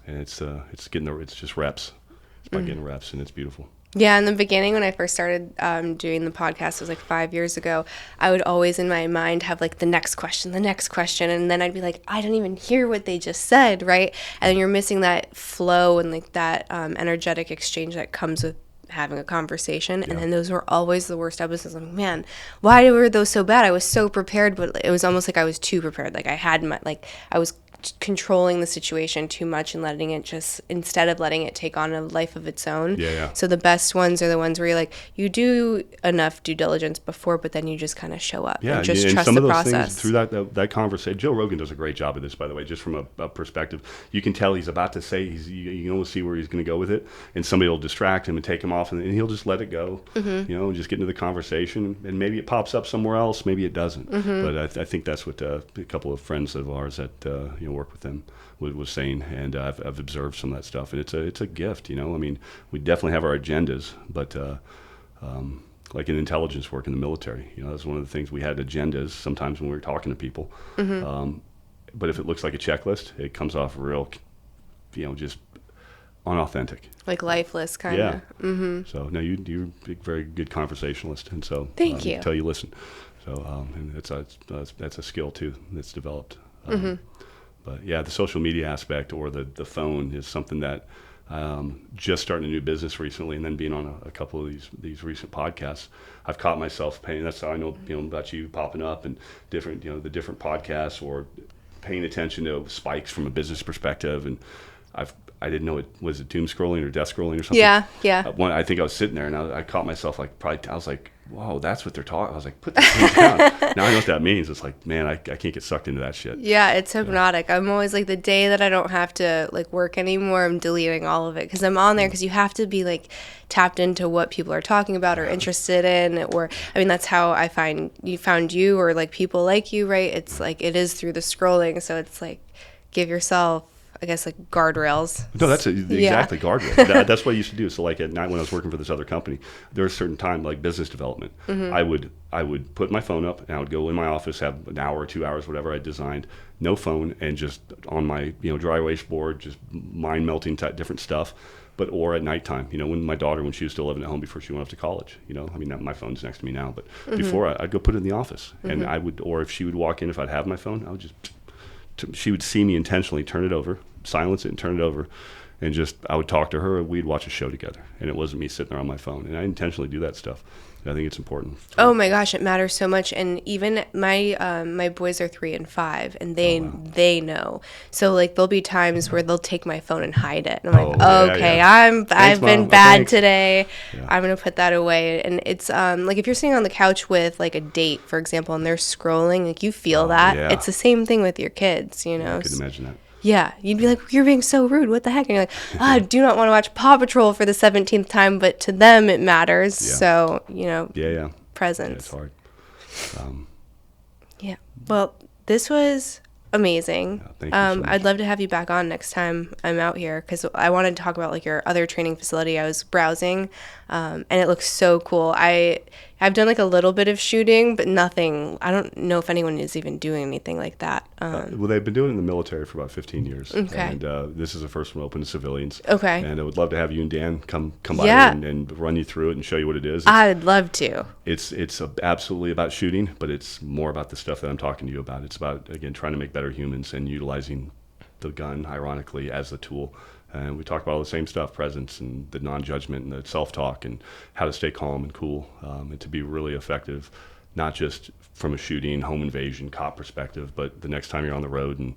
B: it's just reps. It's about getting reps, and it's beautiful.
A: Yeah, in the beginning, when I first started doing the podcast, it was like 5 years ago, I would always in my mind have like the next question, and then I'd be like, I didn't even hear what they just said, right? And then you're missing that flow and like that energetic exchange that comes with having a conversation. And then those were always the worst episodes. I'm like, man, why were those so bad? I was so prepared, but it was almost like I was too prepared. Like, I was controlling the situation too much and letting it just, instead of letting it take on a life of its own. So the best ones are the ones where you're like, you do enough due diligence before, but then you just kind of show up and just trust the process. Things through that conversation. Joe Rogan does a great job of this, by the way, just from a perspective. You can tell he's about to say, you can almost see where he's going to go with it, and somebody will distract him and take him off, and he'll just let it go, you know, and just get into the conversation, and maybe it pops up somewhere else, maybe it doesn't. But I think that's what a couple of friends of ours that you know, work with them was saying, and I've observed some of that stuff, and it's a gift, you know. I mean, we definitely have our agendas, but
B: like in intelligence work in the military. That's one of the things we had agendas sometimes when we were talking to people. But if it looks like a checklist, it comes off real, just unauthentic.
A: Like lifeless, kind of.
B: Yeah. So no, you're a very good conversationalist, and so
A: thank you.
B: Until you listen. So and that's a skill too that's developed. But yeah, the social media aspect or the phone is something that just starting a new business recently, and then being on a couple of these recent podcasts, I've caught myself paying. That's how I know about you popping up and different the different podcasts, or paying attention to spikes from a business perspective. And I didn't know was it doom scrolling or death scrolling or something.
A: Yeah.
B: I think I was sitting there and I caught myself I was like, whoa, that's what they're talking. I was like, put this thing down. Now I know what that means. It's like, man, I can't get sucked into that shit.
A: Yeah, it's hypnotic. I'm always like, the day that I don't have to like work anymore, I'm deleting all of it, because I'm on there because you have to be like tapped into what people are talking about or interested in, or that's how I found you, or like people like you, right? It's like it is through the scrolling, so it's like give yourself, I guess, like guardrails.
B: No, that's exactly guardrails. That's what I used to do. So like at night when I was working for this other company, there was a certain time, like business development, I would put my phone up and I would go in my office, have an hour or 2 hours, whatever I designed, no phone, and just on my dry erase board, just mind melting different stuff. Or at nighttime, when my daughter, when she was still living at home before she went off to college, my phone's next to me now, but before I'd go put it in the office, and I would, or if she would walk in, if I'd have my phone, I would just, she would see me intentionally turn it over, silence it and turn it over, and just I would talk to her, we'd watch a show together, and it wasn't me sitting there on my phone. And I intentionally do that stuff. I think it's important.
A: Oh my gosh, it matters so much. And even my boys are 3 and 5, and they know. So like there'll be times where they'll take my phone and hide it, and I'm like, okay, yeah. I've been bad today. Yeah. I'm gonna put that away. And it's like if you're sitting on the couch with like a date, for example, and they're scrolling, like you feel that. Yeah. It's the same thing with your kids,
B: Yeah, I can imagine that.
A: Yeah, you'd be like, you're being so rude. What the heck? And you're like, I do not want to watch Paw Patrol for the 17th time, but to them it matters. Yeah. So, presence.
B: Yeah, it's hard.
A: Yeah. Well, this was amazing.
B: Yeah, thank you so much.
A: I'd love to have you back on next time I'm out here, because I wanted to talk about like your other training facility. I was browsing, and it looks so cool. I've done like a little bit of shooting, but nothing. I don't know if anyone is even doing anything like that.
B: Well, they've been doing it in the military for about 15 years.
A: Okay.
B: And this is the first one open to civilians.
A: Okay.
B: And I would love to have you and Dan come by and run you through it and show you what it is.
A: I'd love to.
B: It's absolutely about shooting, but it's more about the stuff that I'm talking to you about. It's about, again, trying to make better humans and utilizing the gun, ironically, as a tool. And we talk about all the same stuff, presence and the non-judgment and the self-talk and how to stay calm and cool, and to be really effective, not just from a shooting, home invasion, cop perspective, but the next time you're on the road and,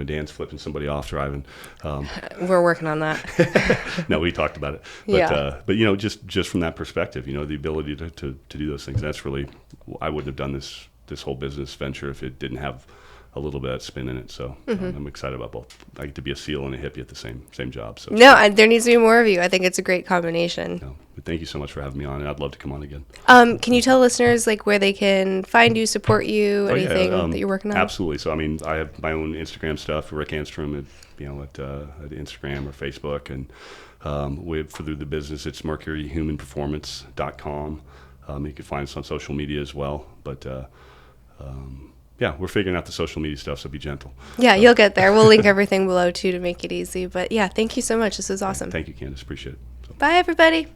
B: Dan's flipping somebody off driving.
A: We're working on that.
B: No, we talked about it. But, but just from that perspective, the ability to do those things, that's really, I wouldn't have done this whole business venture if it didn't have a little bit of spin in it. So I'm excited about both. I get to be a SEAL and a hippie at the same job. So
A: there needs to be more of you. I think it's a great combination.
B: No, but thank you so much for having me on, and I'd love to come on again.
A: Can you tell listeners like where they can find you, support you, anything that you're working on?
B: Absolutely. So I have my own Instagram stuff, Rick Andstrom, at Instagram or Facebook, and through the business, it's mercuryhumanperformance.com. You can find us on social media as well, but. Yeah, we're figuring out the social media stuff, so be gentle.
A: Yeah, you'll get there. We'll link everything below, too, to make it easy. But, yeah, thank you so much. This was awesome.
B: Thank you, Candice. Appreciate it.
A: Bye, everybody.